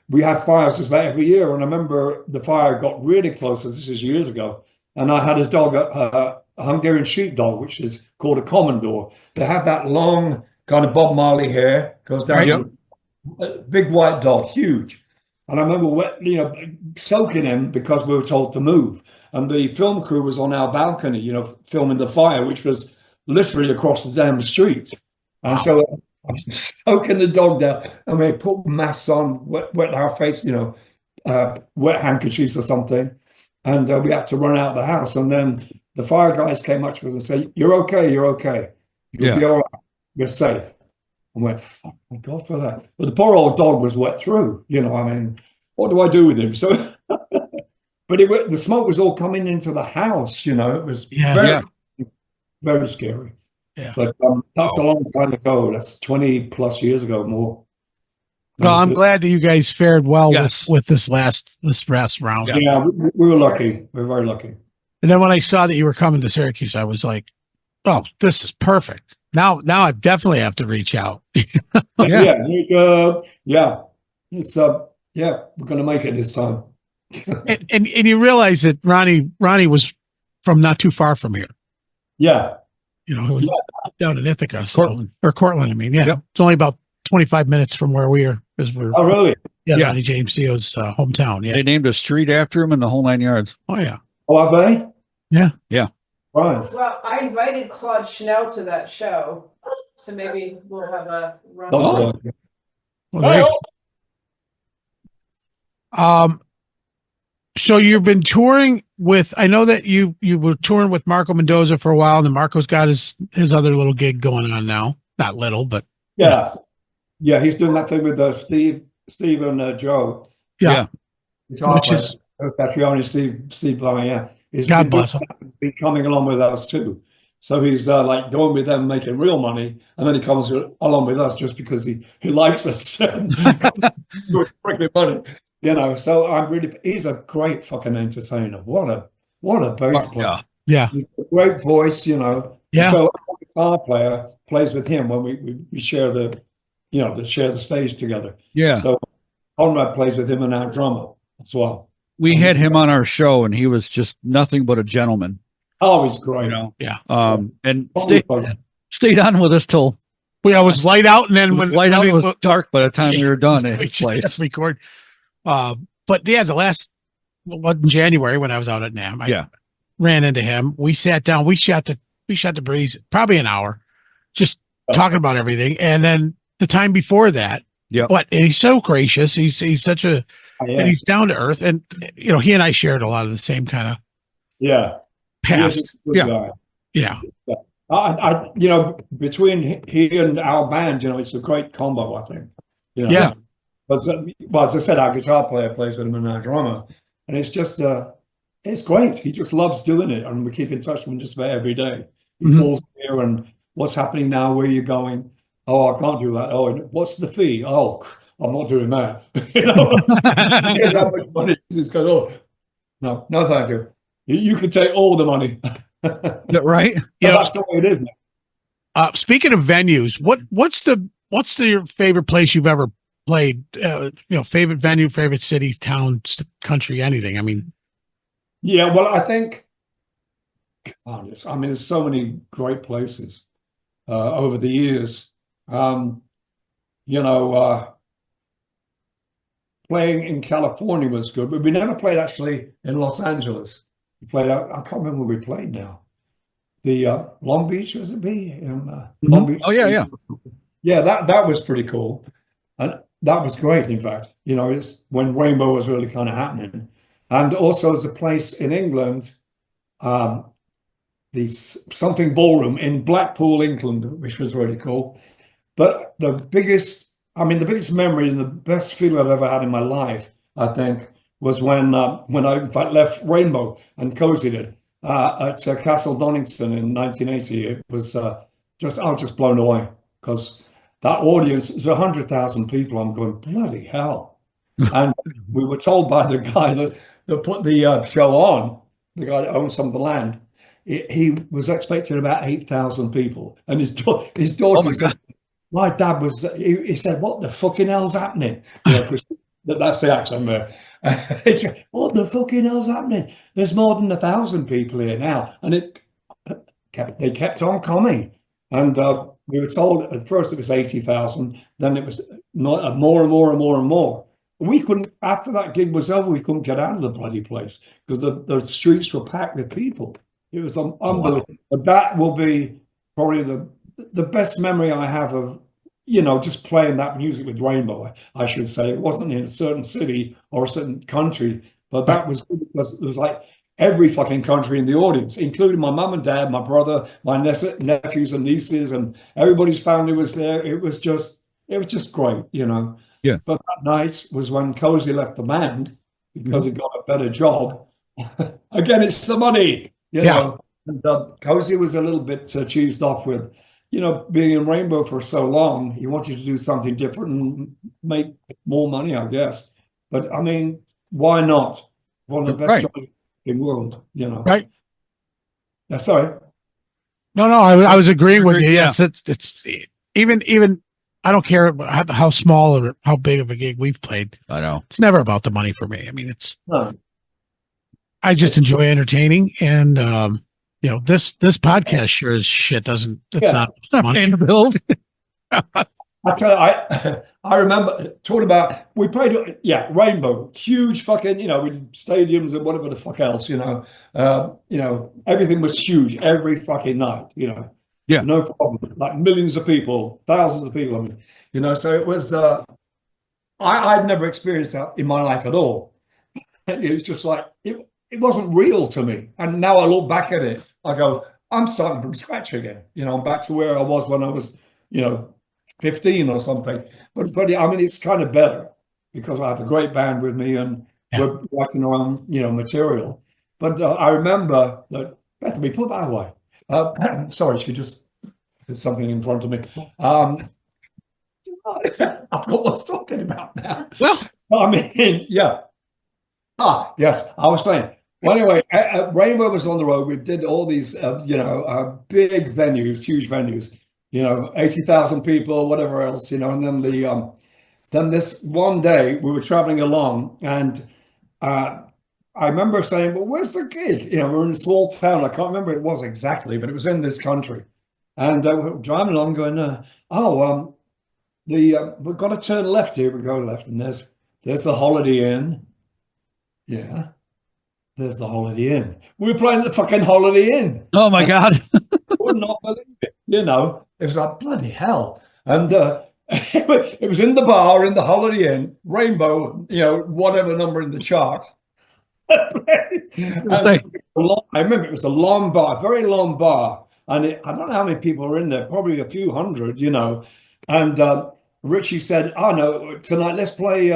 Speaker 3: we had fires just about every year, and I remember the fire got really close. This is years ago, and I had a dog, a Hungarian sheepdog, which is called a Commodore. They have that long kind of Bob Marley hair, goes down.
Speaker 2: Right,
Speaker 3: A big white dog, huge. And I remember, soaking him because we were told to move, and the film crew was on our balcony, filming the fire, which was literally across the damn street. And so I was soaking the dog down, and we put masks on, wet our face, wet handkerchiefs or something. And we had to run out of the house. And then the fire guys came up to us and said, "You're okay, you're okay. You'll be all right. You're safe." I went, "Fuck my God for that." But the poor old dog was wet through, what do I do with him? So, but the smoke was all coming into the house, it was very scary.
Speaker 1: Yeah.
Speaker 3: But that's a long time ago. That's 20 plus years ago, more.
Speaker 1: Well, I'm glad that you guys fared well
Speaker 2: Yes.
Speaker 1: with this last round.
Speaker 3: Yeah, we were lucky. We were very lucky.
Speaker 1: And then when I saw that you were coming to Syracuse, I was like, "Oh, this is perfect." Now I definitely have to reach out.
Speaker 3: We're going to make it this time.
Speaker 1: and you realize that Ronnie was from not too far from here.
Speaker 3: Yeah.
Speaker 1: It was down in Ithaca,
Speaker 2: Cortland.
Speaker 1: or Cortland. I mean, yeah,
Speaker 2: Yep.
Speaker 1: it's only about 25 minutes from where we are, because we're
Speaker 3: Oh, really?
Speaker 1: Ronnie James Dio's hometown. Yeah.
Speaker 2: They named a street after him in the whole 9 yards.
Speaker 1: Oh yeah.
Speaker 3: Oh, have they?
Speaker 1: Yeah.
Speaker 2: Yeah.
Speaker 3: Right.
Speaker 4: Well, I invited Claude Chanel to that show, so maybe we'll have a run.
Speaker 3: Oh.
Speaker 1: Well, there you go. So you've been touring with, I know that you were touring with Marco Mendoza for a while, and then Marco's got his other little gig going on now. Not little, but
Speaker 3: Yeah. Yeah, he's doing that thing with Steve and Joe.
Speaker 1: yeah.
Speaker 3: Guitar
Speaker 1: Which
Speaker 3: player.
Speaker 1: is-
Speaker 3: Patrioni, Steve Vai, yeah. He's
Speaker 1: God
Speaker 3: been
Speaker 1: bless him.
Speaker 3: been coming along with us too. So he's like going with them, making real money, and then he comes along with us just because he likes us. Freaking money, you know. So he's a great fucking entertainer. What a bass player.
Speaker 1: Yeah.
Speaker 3: Great voice, you know.
Speaker 1: Yeah.
Speaker 3: So our guitar player plays with him when we share the, you know, share the stage together.
Speaker 2: Yeah.
Speaker 3: So Conrad plays with him and our drummer as well.
Speaker 2: We had him on our show, and he was just nothing but a gentleman.
Speaker 3: Oh, he's great.
Speaker 2: You know.
Speaker 1: Yeah.
Speaker 2: And stayed on with us till
Speaker 1: I was light out, and then when
Speaker 2: it was dark by the time we were done at his place.
Speaker 1: Record. But yeah, in January when I was out at NAMM, I ran into him. We sat down. We shot the breeze probably an hour, just talking about everything. And then the time before that, and he's so gracious. He's such a, and he's down to earth. And you know, he and I shared a lot of the same kind of past. Yeah.
Speaker 3: I you know, between he and our band, you know, it's a great combo, I think. You know?
Speaker 1: Yeah.
Speaker 3: But as I said, our guitar player plays with him and our drummer, and it's just it's great. He just loves doing it, and we keep in touch with him just about every day. He calls here and what's happening now? Where are you going? Oh, I can't do that. Oh, what's the fee? Oh, I'm not doing that. You know, that much money. He's going, oh, no, thank you. You can take all the money.
Speaker 2: Right?
Speaker 3: Yeah, that's the way it is.
Speaker 1: Speaking of venues, what's your favorite place you've ever played? You know, favorite venue, favorite city, town, country, anything. I mean,
Speaker 3: yeah. Well, I think, there's so many great places over the years. You know, playing in California was good, but we never played actually in Los Angeles. We played out. I can't remember where we played now. The Long Beach, was it be? Long Beach.
Speaker 2: Oh yeah.
Speaker 3: Yeah, that was pretty cool, and that was great. In fact, you know, it's when Rainbow was really kind of happening, and also there's a place in England, the something ballroom in Blackpool, England, which was really cool. But the biggest memory and the best feeling I've ever had in my life, I think, was when I in fact left Rainbow and Cozy did at Castle Donington in 1980. It was I was just blown away because that audience was 100,000 people. I'm going, bloody hell! And we were told by the guy that put the show on, the guy that owns some of the land, he was expecting about 8,000 people, and his daughter said, my dad was. He said, "What the fucking hell's happening?" You know, 'cause that's the accent there. What the fucking hell's happening? There's more than 1,000 people here now, and they kept on coming. And we were told at first it was 80,000, then it was more and more and more and more. We couldn't. After that gig was over, we couldn't get out of the bloody place because the streets were packed with people. It was unbelievable. Wow. But that will be probably the best memory I have of, you know, just playing that music with Rainbow, I should say. It wasn't in a certain city or a certain country, but that was good because it was like every fucking country in the audience, including my mum and dad, my brother, my nephews and nieces, and everybody's family was there. It was just great, you know.
Speaker 2: Yeah.
Speaker 3: But that night was when Cozy left the band because he got a better job. Again, it's the money, you know. And Cozy was a little bit cheesed off with, you know, being in Rainbow for so long. He wanted to do something different and make more money, I guess. But I mean, why not? One of the best shows in the world, you know.
Speaker 1: Right.
Speaker 3: Yeah, sorry.
Speaker 1: No, I was agreeing with you. Yes, it's even I don't care how small or how big of a gig we've played.
Speaker 2: I know.
Speaker 1: It's never about the money for me. I mean,
Speaker 3: No.
Speaker 1: I just enjoy entertaining, and you know, this podcast sure as shit it's not
Speaker 2: paying the bills.
Speaker 3: I tell you, I remember talking about, we played, Rainbow, huge fucking, you know, with stadiums and whatever the fuck else, you know, everything was huge every fucking night, you know.
Speaker 2: Yeah.
Speaker 3: No problem. Like millions of people, thousands of people. I mean, you know, so it was, I'd never experienced that in my life at all. It was just like, it wasn't real to me. And now I look back at it, I go, I'm starting from scratch again. You know, I'm back to where I was when I was, you know, 15 or something. But I mean, it's kind of better because I have a great band with me and we're working on, you know, material. But I remember that, Bethany, put that away. Sorry, she just did something in front of me. I've got what's talking about now.
Speaker 2: Well,
Speaker 3: I mean, yeah. Yes, I was saying. Well, anyway, Rainbow was on the road. We did all these, big venues, huge venues, 80,000 people, whatever else, and then this one day we were traveling along, and I remember saying, "Well, where's the gig?" We're in a small town. I can't remember what it was exactly, but it was in this country, and we're driving along, going, we've got to turn left here. We go left, and there's the Holiday Inn. Yeah. There's the Holiday Inn. We were playing the fucking Holiday Inn.
Speaker 2: oh my God.
Speaker 3: Would not believe it. It was like, bloody hell. And it was in the bar in the Holiday Inn, Rainbow, whatever number in the chart. I remember it was a long bar, very long bar. And I don't know how many people were in there, probably a few hundred, And Richie said, "Oh no, tonight let's play.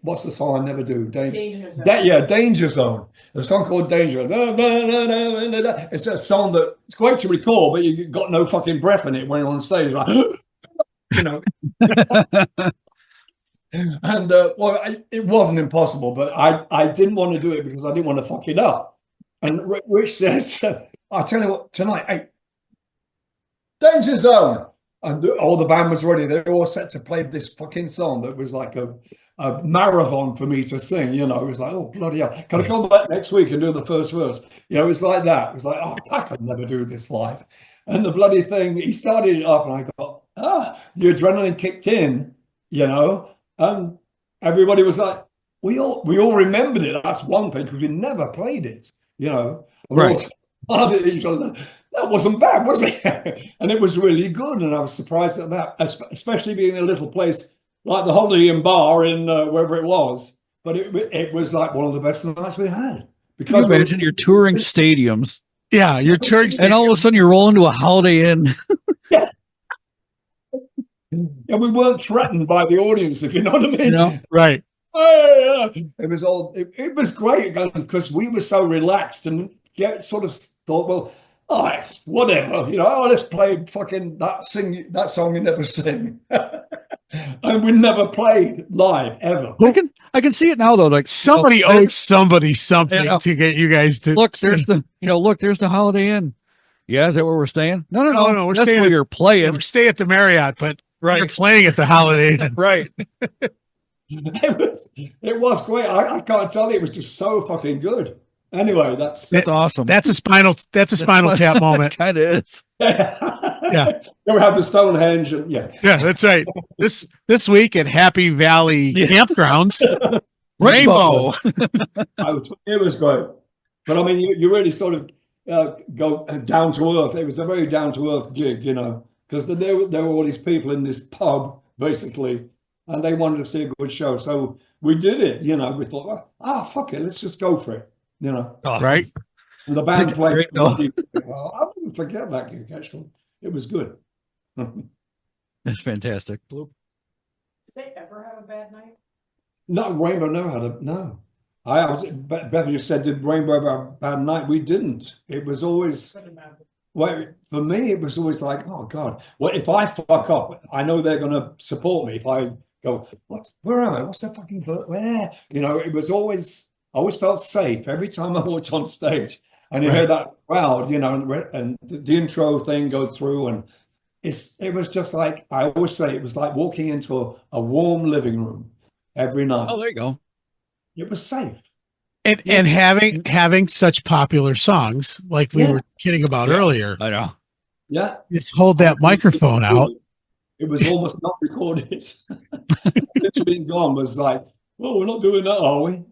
Speaker 3: What's the song I never do?
Speaker 4: Danger Zone.
Speaker 3: Danger Zone. There's a song called Danger. It's a song that it's great to record, but you got no fucking breath in it when you're on stage, like And it wasn't impossible, but I didn't want to do it because I didn't want to fuck it up. And Rich says, "I'll tell you what, tonight, hey, Danger Zone." And all the band was ready. They were all set to play this fucking song that was like a marathon for me to sing. It was like, oh, bloody hell. Can I come back next week and do the first verse? It was like that. It was like, oh, I could never do this live. And the bloody thing, he started it up and I got, the adrenaline kicked in, and everybody was like, we all remembered it. That's one thing, because we never played it,
Speaker 2: Right.
Speaker 3: That wasn't bad, was it? And it was really good, and I was surprised at that, especially being in a little place like the Holiday Inn Bar in wherever it was. But it was like one of the best nights we had. Because
Speaker 2: Can you imagine you're touring stadiums?
Speaker 1: Yeah, you're touring,
Speaker 2: and all of a sudden you roll into a Holiday Inn.
Speaker 3: Yeah. And we weren't threatened by the audience, if you know what I mean.
Speaker 1: Right.
Speaker 3: It was all. It was great because we were so relaxed and sort of thought, well, all right, whatever, let's play fucking that song you never sing. And we never played live ever.
Speaker 2: I can see it now though. Like
Speaker 1: somebody owed somebody something to get you guys to
Speaker 2: look. There's the Holiday Inn. Yeah, is that where we're staying? No.
Speaker 1: We're
Speaker 2: That's
Speaker 1: staying
Speaker 2: where you're playing.
Speaker 1: We're staying at the Marriott, but
Speaker 2: right,
Speaker 1: you're playing at the Holiday Inn.
Speaker 2: Right.
Speaker 3: It was great. I can't tell you, it was just so fucking good. Anyway, that's
Speaker 2: awesome.
Speaker 1: That's a spinal tap moment.
Speaker 2: Kind of is.
Speaker 1: Yeah.
Speaker 3: Then we have the Stonehenge. And, yeah,
Speaker 1: that's right. This week at Happy Valley Campgrounds, Rainbow.
Speaker 3: It was great. But I mean, you really sort of go down to earth. It was a very down to earth gig, because there were all these people in this pub basically, and they wanted to see a good show. So we did it. We thought, fuck it, let's just go for it.
Speaker 1: Right.
Speaker 3: And the band played. I'll never forget that gig, actually. It was good.
Speaker 2: That's fantastic.
Speaker 4: Did they ever have a bad night?
Speaker 3: No, Rainbow never had a, no. Bethany said, did Rainbow have a bad night? We didn't. It was always, well, for me, it was always like, oh God, well, if I fuck up, I know they're going to support me. If I go, where am I? What's that fucking, where? It was always, I always felt safe every time I walked on stage, and you hear that crowd, and the intro thing goes through, and it was just like, I always say, it was like walking into a warm living room every night.
Speaker 2: Oh, there you go.
Speaker 3: It was safe.
Speaker 1: And having such popular songs like we were kidding about earlier.
Speaker 2: I know.
Speaker 3: Yeah.
Speaker 1: Just hold that microphone out.
Speaker 3: It was almost not recorded. It's been gone was like, well, we're not doing that, are we?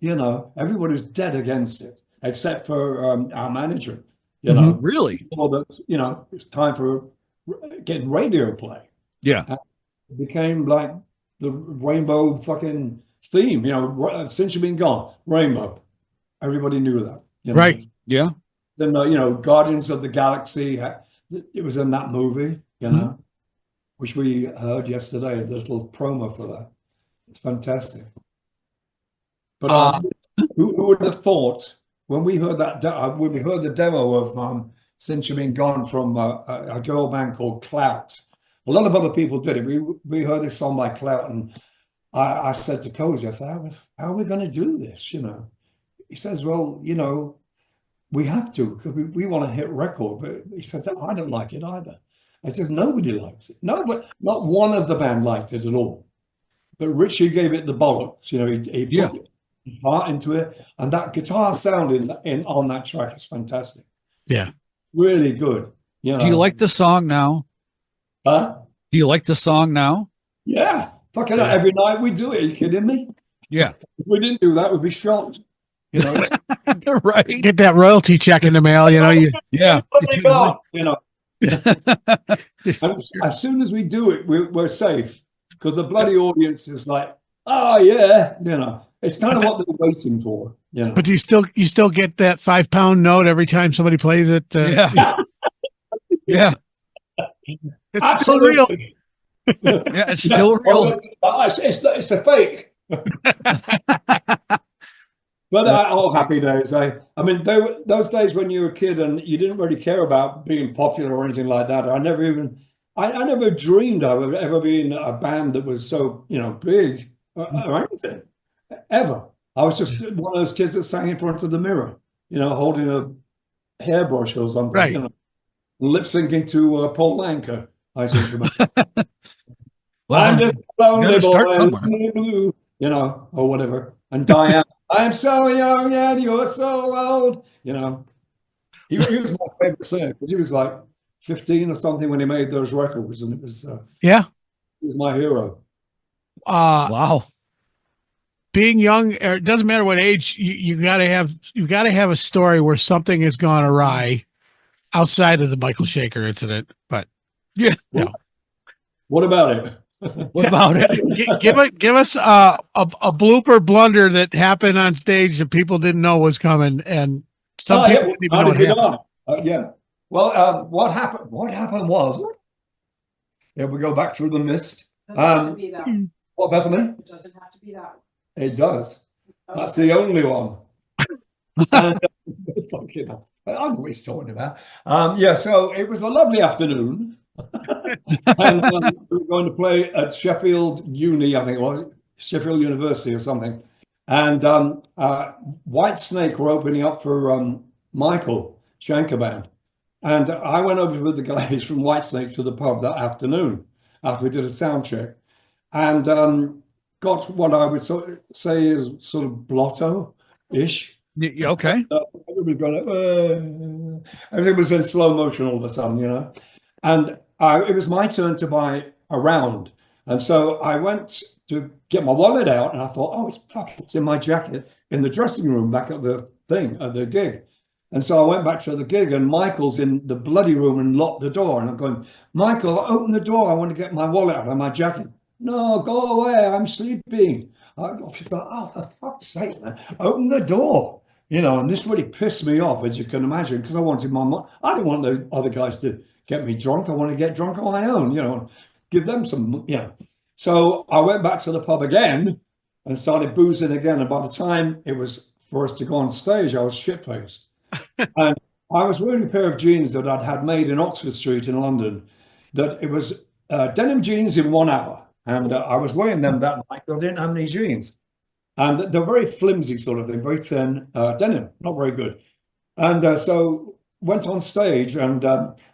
Speaker 3: Everybody's dead against it, except for our manager.
Speaker 2: Really?
Speaker 3: Well, that it's time for getting radio play.
Speaker 2: Yeah,
Speaker 3: it became like the Rainbow fucking theme. Since you've been gone, Rainbow. Everybody knew that.
Speaker 1: Right?
Speaker 2: Yeah.
Speaker 3: Then Guardians of the Galaxy. It was in that movie. Which we heard yesterday. There's a little promo for that. It's fantastic. But who would have thought when we heard when we heard the demo of Since You've Been Gone from a girl band called Clout. A lot of other people did it. We heard this song by Clout, and I said to Cozy, I said, how are we going to do this? You know, he says, well, you know, we have to, because we want to hit record. But he said, I don't like it either. I said, nobody likes it. No, but not one of the band liked it at all. But Richie gave it the bollocks. You know, he put his heart into it, and that guitar sound on that track is fantastic.
Speaker 1: Yeah,
Speaker 3: really good. You know?
Speaker 2: Do you like the song now?
Speaker 3: Huh?
Speaker 2: Do you like the song now?
Speaker 3: Yeah, fucking every night we do it. Are you kidding me?
Speaker 2: Yeah.
Speaker 3: If we didn't do that, we'd be shocked. You know,
Speaker 2: Right.
Speaker 1: get that royalty check in the mail. You know,
Speaker 2: yeah.
Speaker 3: You know. And as soon as we do it, we're safe, because the bloody audience is like, oh yeah, you know, it's kind of what they're waiting for, you know.
Speaker 1: But you still get that £5 note every time somebody plays it.
Speaker 2: Yeah. Yeah.
Speaker 1: It's still real.
Speaker 2: Yeah, it's still real.
Speaker 3: It's a fake. But all happy days. I mean, those days when you were a kid and you didn't really care about being popular or anything like that. I never dreamed I would ever be in a band that was so, you know, big or anything, ever. I was just one of those kids that sang in front of the mirror, you know, holding a hairbrush or something,
Speaker 1: right?
Speaker 3: You know, lip syncing to Paul Anka. I seem to remember.
Speaker 2: Well,
Speaker 3: I'm just lonely
Speaker 2: start
Speaker 3: boy,
Speaker 2: somewhere.
Speaker 3: blue, you know, or whatever. And Diane, I'm so young and you're so old. You know, he was my favorite singer, because he was like 15 or something when he made those records, and it was he was my hero.
Speaker 2: Wow.
Speaker 1: Being young, it doesn't matter what age, you gotta have a story where something has gone awry outside of the Michael Schenker incident. But
Speaker 2: yeah,
Speaker 3: What about it?
Speaker 2: What about it?
Speaker 1: Give us a blooper blunder that happened on stage that people didn't know was coming, and some people didn't even know it happened.
Speaker 3: Yeah. Well, what happened? What happened was, we go back through the mist.
Speaker 4: Doesn't have to be that.
Speaker 3: What, Bethany?
Speaker 4: It doesn't have to be that.
Speaker 3: It does.
Speaker 4: Okay.
Speaker 3: That's the only one. And, fucking hell, I know what he's talking about. So it was a lovely afternoon. And we were going to play at Sheffield Uni, I think it was, Sheffield University or something. And White Snake were opening up for Michael Schenker Band. And I went over with the guys from White Snake to the pub that afternoon after we did a sound check, and got what I would say is sort of blotto-ish.
Speaker 2: Okay.
Speaker 3: Everything was in slow motion all of a sudden, you know. And it was my turn to buy a round. And so I went to get my wallet out, and I thought, oh, it's in my jacket in the dressing room back at the thing, at the gig. And so I went back to the gig, and Michael's in the bloody room and locked the door. And I'm going, Michael, open the door. I want to get my wallet out of my jacket. No, go away. I'm sleeping. She's like, oh, for fuck's sake, man, open the door. You know, and this really pissed me off, as you can imagine, because I wanted I didn't want the other guys to get me drunk. I want to get drunk on my own, you know, give them some, you know. So I went back to the pub again and started boozing again. And by the time it was for us to go on stage, I was shit-faced. And I was wearing a pair of jeans that I'd had made in Oxford Street in London, that it was denim jeans in 1 hour. And I was wearing them that night because I didn't have any jeans. And they're very flimsy sort of thing, very thin denim, not very good. And so went on stage, and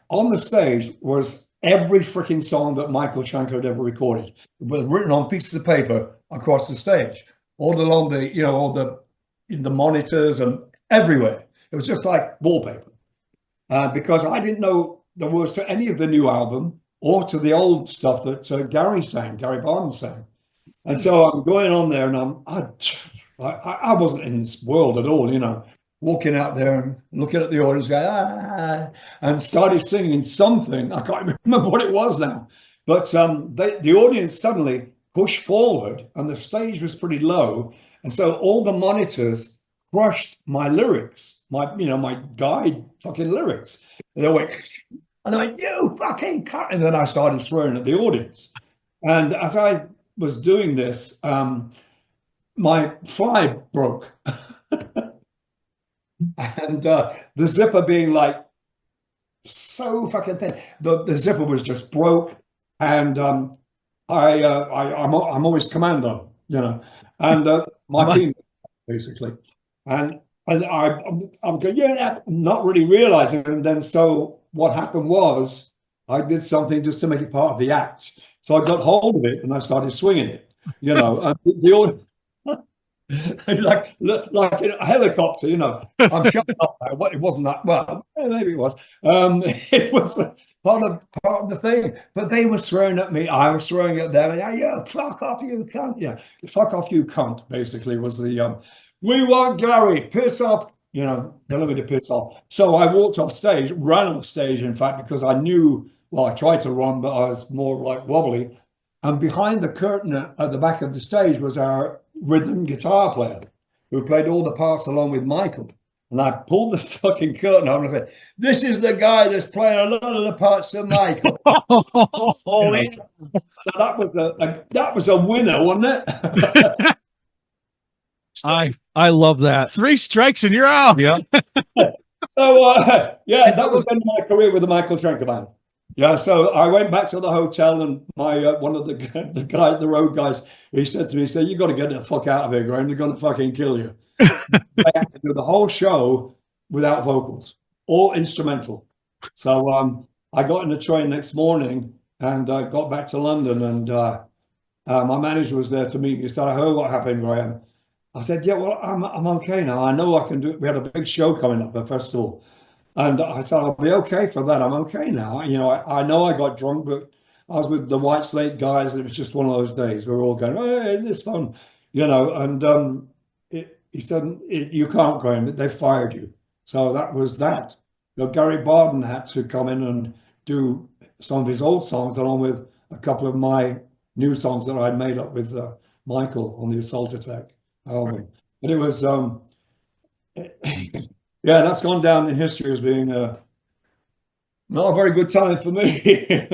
Speaker 3: on the stage was every freaking song that Michael Schenker had ever recorded. It was written on pieces of paper across the stage, all along the, you know, all the monitors and everywhere. It was just like wallpaper. Because I didn't know the words to any of the new album or to the old stuff that Gary Bonnet sang. And so I'm going on there, and I wasn't in this world at all, you know, walking out there and looking at the audience, going, and started singing something. I can't remember what it was now. But the audience suddenly pushed forward, and the stage was pretty low. And so all the monitors crushed my lyrics, my guide fucking lyrics. And they went, and I went, you fucking cut. And then I started swearing at the audience. And as I was doing this, my fly broke. and the zipper being like so fucking thin. The zipper was just broke, and I'm always commando, you know, and my team basically, and I'm going, yeah, not really realizing, and then so what happened was I did something just to make it part of the act. So I got hold of it and I started swinging it, you know, and the like in a helicopter, you know. I'm shut up now. What, it wasn't that well, maybe it was. It was part of the thing. But they were throwing at me. I was throwing at them. Yeah, fuck off, you cunt. Yeah, fuck off, you cunt. Basically, was the we want Gary, piss off. You know, telling me to piss off. So I walked off stage, ran off stage, in fact, because I knew. Well, I tried to run, but I was more like wobbly. And behind the curtain at the back of the stage was our rhythm guitar player who played all the parts along with Michael. And I pulled the fucking curtain on and I said, this is the guy that's playing a lot of the parts of Michael.
Speaker 1: Oh,
Speaker 3: yeah. So that was a winner, wasn't it?
Speaker 2: I love that.
Speaker 1: 3 strikes and you're out.
Speaker 2: Yeah.
Speaker 3: So yeah, that was the end of my career with the Michael Schenker Band. Yeah, so I went back to the hotel, and my one of the road guys, he said to me, he said, "You got to get the fuck out of here, Graham. They're going to fucking kill you." I had to do the whole show without vocals, all instrumental. So I got in the train next morning and got back to London, and my manager was there to meet me. He said, "I heard what happened, Graham." I said, "Yeah, well, I'm okay now. I know I can do it." We had a big show coming up, a festival. And I said, I'll be okay for that. I'm okay now. You know, I know I got drunk, but I was with the White Slate guys. It was just one of those days. We were all going, hey, it's fun, you know. And he said, you can't, Graham. They fired you. So that was that. You know, Gary Barden had to come in and do some of his old songs along with a couple of my new songs that I'd made up with Michael on the Assault Attack album. Right. But it was... yeah, that's gone down in history as being not a very good time for me.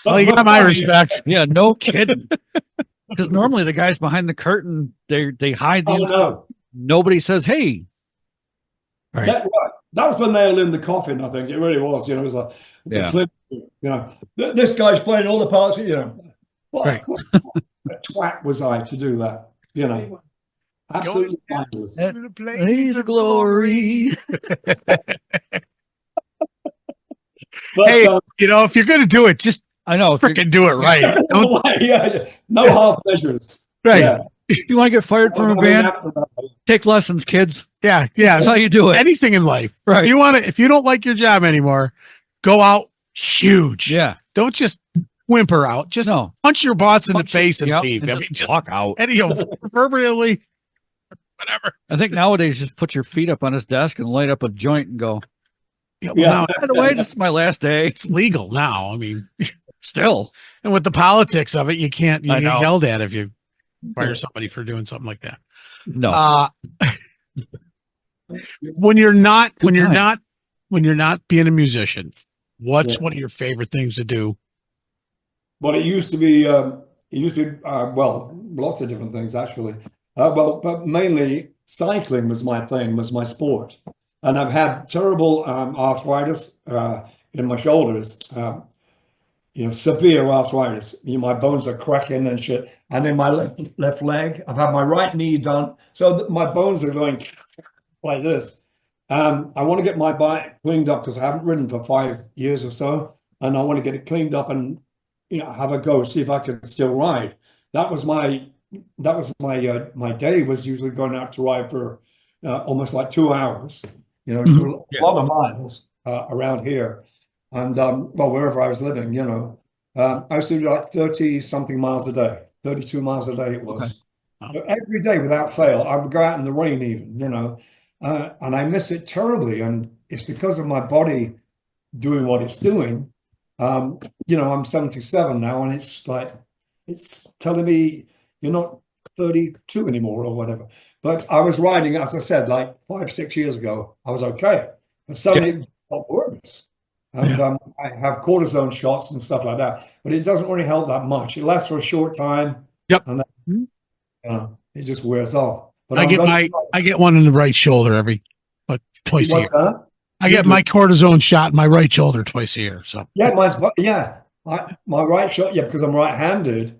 Speaker 1: Well, you got my respect.
Speaker 2: Yeah, no kidding. Because normally the guys behind the curtain, they hide the.
Speaker 3: No.
Speaker 2: Nobody says, "Hey."
Speaker 1: Right.
Speaker 3: That was the nail in the coffin. I think it really was. You know, it was like the clip. You know, this guy's playing all the parts. You know, what a twat was I to do that? You know. Absolutely fabulous.
Speaker 2: Blaze of glory.
Speaker 3: But,
Speaker 1: hey, you know, if you're going to do it, just freaking do it right.
Speaker 3: No half measures.
Speaker 1: Right.
Speaker 3: Yeah.
Speaker 2: You want to get fired from a band? Take lessons, kids.
Speaker 1: Yeah.
Speaker 2: That's how you do it.
Speaker 1: Anything in life.
Speaker 2: Right.
Speaker 1: If you don't like your job anymore, go out huge.
Speaker 2: Yeah.
Speaker 1: Don't just whimper out. Just punch your boss in the face and leave.
Speaker 2: And just walk out.
Speaker 1: And proverbially. Whatever.
Speaker 2: I think nowadays, just put your feet up on his desk and light up a joint and go.
Speaker 1: Now,
Speaker 2: by the way, this is my last day.
Speaker 1: It's legal now. I mean,
Speaker 2: still,
Speaker 1: and with the politics of it, you get yelled at if you fire
Speaker 3: Yeah.
Speaker 1: somebody for doing something like that.
Speaker 2: No.
Speaker 1: When you're not being a musician, what's one of your favorite things to do?
Speaker 3: Well, it used to be well, lots of different things actually. But mainly cycling was my thing, was my sport. And I've had terrible arthritis in my shoulders, severe arthritis. My bones are cracking and shit. And in my left leg, I've had my right knee done. So my bones are going like this. I want to get my bike cleaned up because I haven't ridden for 5 years or so. And I want to get it cleaned up and have a go, see if I can still ride. That was my day was usually going out to ride for almost like 2 hours, a lot of miles around here. And wherever I was living, I used to do like 30 something miles a day, 32 miles a day it was. Okay. Every day without fail. I would go out in the rain even, and I miss it terribly. And it's because of my body doing what it's doing. I'm 77 now, and it's telling me you're not 32 anymore or whatever. But I was riding, as I said, like 5-6 years ago. I was okay, but suddenly it got worse. And I have cortisone shots and stuff like that, but it doesn't really help that much. It lasts for a short time.
Speaker 1: Yep.
Speaker 3: And then, it just wears off. But
Speaker 1: I get one in the right shoulder every but twice a year.
Speaker 3: What's that?
Speaker 1: I get my cortisone shot in my right shoulder twice a year. So
Speaker 3: Yeah, my right shot. Yeah, because I'm right-handed.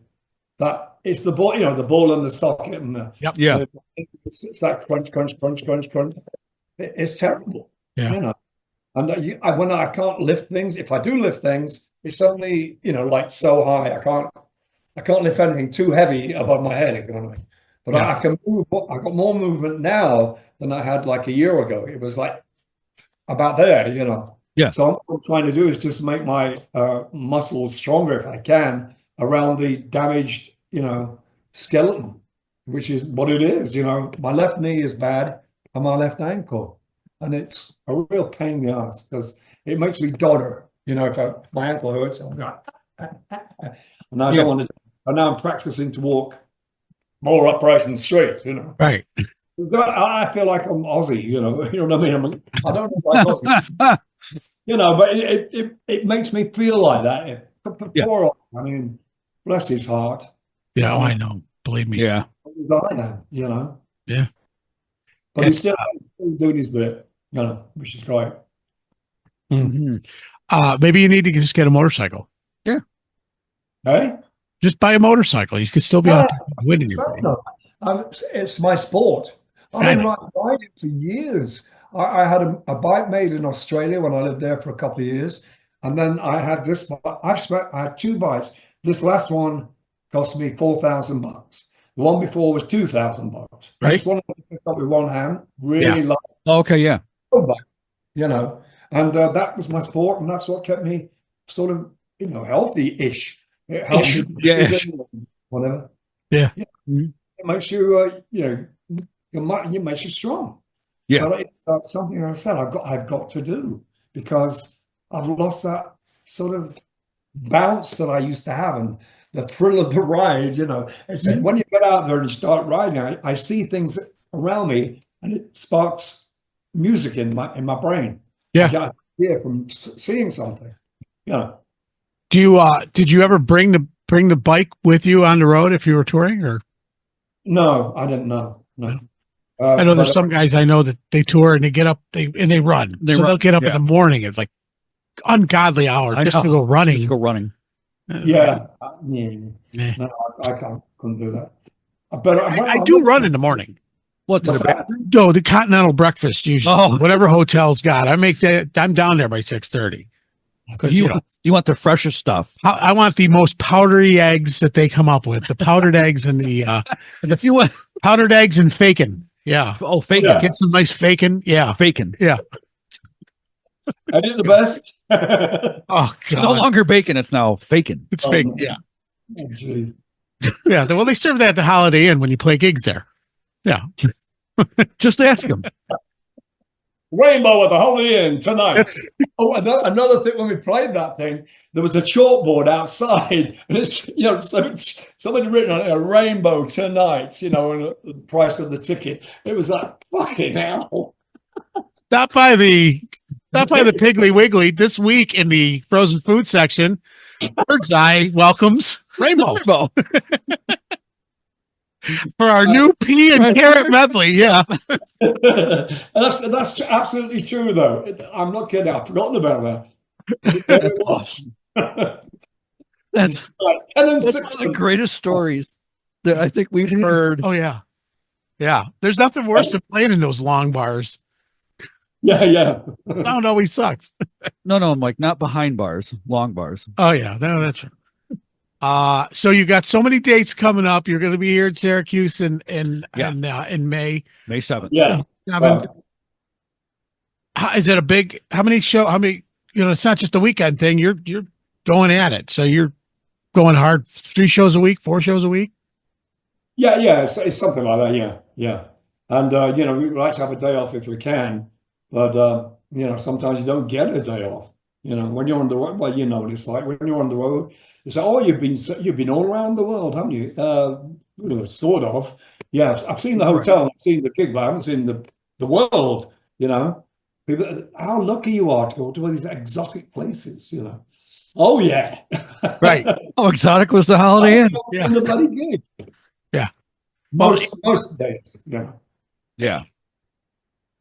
Speaker 3: That it's the ball, the ball and the socket and the
Speaker 2: Yeah.
Speaker 3: It's like crunch, crunch, crunch, crunch, crunch. It's terrible.
Speaker 1: Yeah.
Speaker 3: And when I can't lift things, if I do lift things, it's only like so high. I can't lift anything too heavy above my head. If you know what I mean. But I can move. I got more movement now than I had like a year ago. It was like about there.
Speaker 2: Yeah.
Speaker 3: So what I'm trying to do is just make my muscles stronger if I can around the damaged, skeleton, which is what it is. My left knee is bad and my left ankle, and it's a real pain in the ass because it makes me dodder. If my ankle hurts, I'm going, and I don't want to. And now I'm practicing to walk more upright and straight.
Speaker 1: right.
Speaker 3: I feel like I'm Aussie. You know what I mean. I don't know like Aussie. But it makes me feel like that. Poor, I mean, bless his heart.
Speaker 1: Yeah, I know. Believe me.
Speaker 2: Yeah.
Speaker 3: As I am,
Speaker 1: Yeah.
Speaker 3: But he's still doing his bit, which is great.
Speaker 2: Mm-hmm.
Speaker 1: Maybe you need to just get a motorcycle.
Speaker 2: Yeah.
Speaker 3: Hey?
Speaker 1: Just buy a motorcycle. You could still be out there winning your thing.
Speaker 3: It's my sport. I've been riding for years. I had a bike made in Australia when I lived there for a couple of years. And then I had this. I had two bikes. This last one cost me $4,000. The one before was $2,000.
Speaker 1: Right.
Speaker 3: This one I picked up with one hand. Really like.
Speaker 2: Okay. Yeah.
Speaker 3: And that was my sport, and that's what kept me sort of, healthy-ish. It helps you, whatever.
Speaker 1: Yeah.
Speaker 3: It makes you, it makes you strong.
Speaker 2: Yeah.
Speaker 3: But it's something I said I've got to do because I've lost that sort of bounce that I used to have and the thrill of the ride. It's when you get out there and you start riding, I see things around me, and it sparks music in my brain.
Speaker 1: Yeah.
Speaker 3: I get an idea from seeing something.
Speaker 1: Do you did you ever bring the bike with you on the road if you were touring, or?
Speaker 3: No, I didn't know. No.
Speaker 1: I know there's some guys I know that they tour and they get up and they run. They'll get up in the morning at like ungodly hours just to go running.
Speaker 2: Just go running.
Speaker 3: Yeah. No, I couldn't do that. But
Speaker 1: I do run in the morning.
Speaker 2: What?
Speaker 1: No, the continental breakfast usually. Whatever hotel's got. I'm down there by 6:30. Because
Speaker 2: you want the freshest stuff.
Speaker 1: I want the most powdery eggs that they come up with. The powdered eggs and the
Speaker 2: and if you want
Speaker 1: powdered eggs and bacon. Yeah.
Speaker 2: Oh, bacon.
Speaker 1: Yeah. Get some nice bacon. Yeah.
Speaker 2: Bacon.
Speaker 1: Yeah.
Speaker 3: I did the best.
Speaker 1: Oh God.
Speaker 2: It's no longer bacon, it's now faking.
Speaker 1: It's fake. Yeah.
Speaker 3: Oh,
Speaker 1: yeah. Well, they serve that at the Holiday Inn when you play gigs there. Yeah.
Speaker 2: Just ask them.
Speaker 3: Rainbow at the Holiday Inn tonight. Another thing, when we played that thing, there was a chalkboard outside, and it's somebody written on it, a rainbow tonight, and the price of the ticket. It was like, fucking hell.
Speaker 1: Not by the Piggly Wiggly this week in the frozen food section. Bird's Eye welcomes Rainbow. For our new pea and carrot medley, yeah.
Speaker 3: That's absolutely true, though. I'm not kidding. I've forgotten about that.
Speaker 2: That's one of the greatest stories that I think we've heard.
Speaker 1: Oh yeah, yeah. There's nothing worse than playing in those long bars.
Speaker 3: Yeah.
Speaker 1: Sound always sucks.
Speaker 2: No, I'm like not behind bars, long bars.
Speaker 1: Oh yeah, no, that's true. So you got so many dates coming up. You're going to be here in Syracuse in May.
Speaker 2: May 7th.
Speaker 3: Yeah.
Speaker 1: Is it a big? How many? It's not just a weekend thing. You're going at it. So you're going hard. 3 shows a week, 4 shows a week.
Speaker 3: Yeah. It's something like that. Yeah. And we like to have a day off if we can, but sometimes you don't get a day off. When you're on the road, well, it's like when you're on the road. It's like, oh, you've been all around the world, haven't you? Sort of. Yes, I've seen the hotel, I've seen the gig, but I haven't seen the world. People, how lucky you are to go to all these exotic places. Oh yeah,
Speaker 1: right.
Speaker 2: Oh, exotic was the Holiday Inn.
Speaker 1: Yeah,
Speaker 3: the bloody gig.
Speaker 1: Yeah,
Speaker 3: most days.
Speaker 2: Yeah.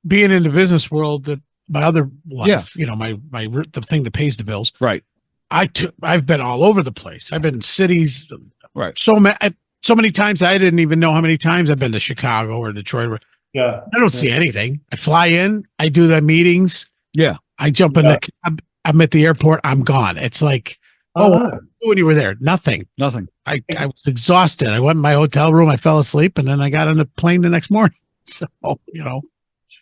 Speaker 1: being in the business world, that my other life,
Speaker 2: Yeah.
Speaker 1: you know, the thing that pays the bills.
Speaker 2: Right.
Speaker 1: I've been all over the place. I've been in cities,
Speaker 2: Right.
Speaker 1: so many times I didn't even know how many times I've been to Chicago or Detroit.
Speaker 3: Yeah.
Speaker 1: I don't see anything. I fly in, I do the meetings.
Speaker 2: Yeah.
Speaker 1: I jump in the cab, I'm at the airport, I'm gone. It's like, when you were there, nothing.
Speaker 2: Nothing.
Speaker 1: I was exhausted. I went in my hotel room, I fell asleep, and then I got on the plane the next morning. So, you know.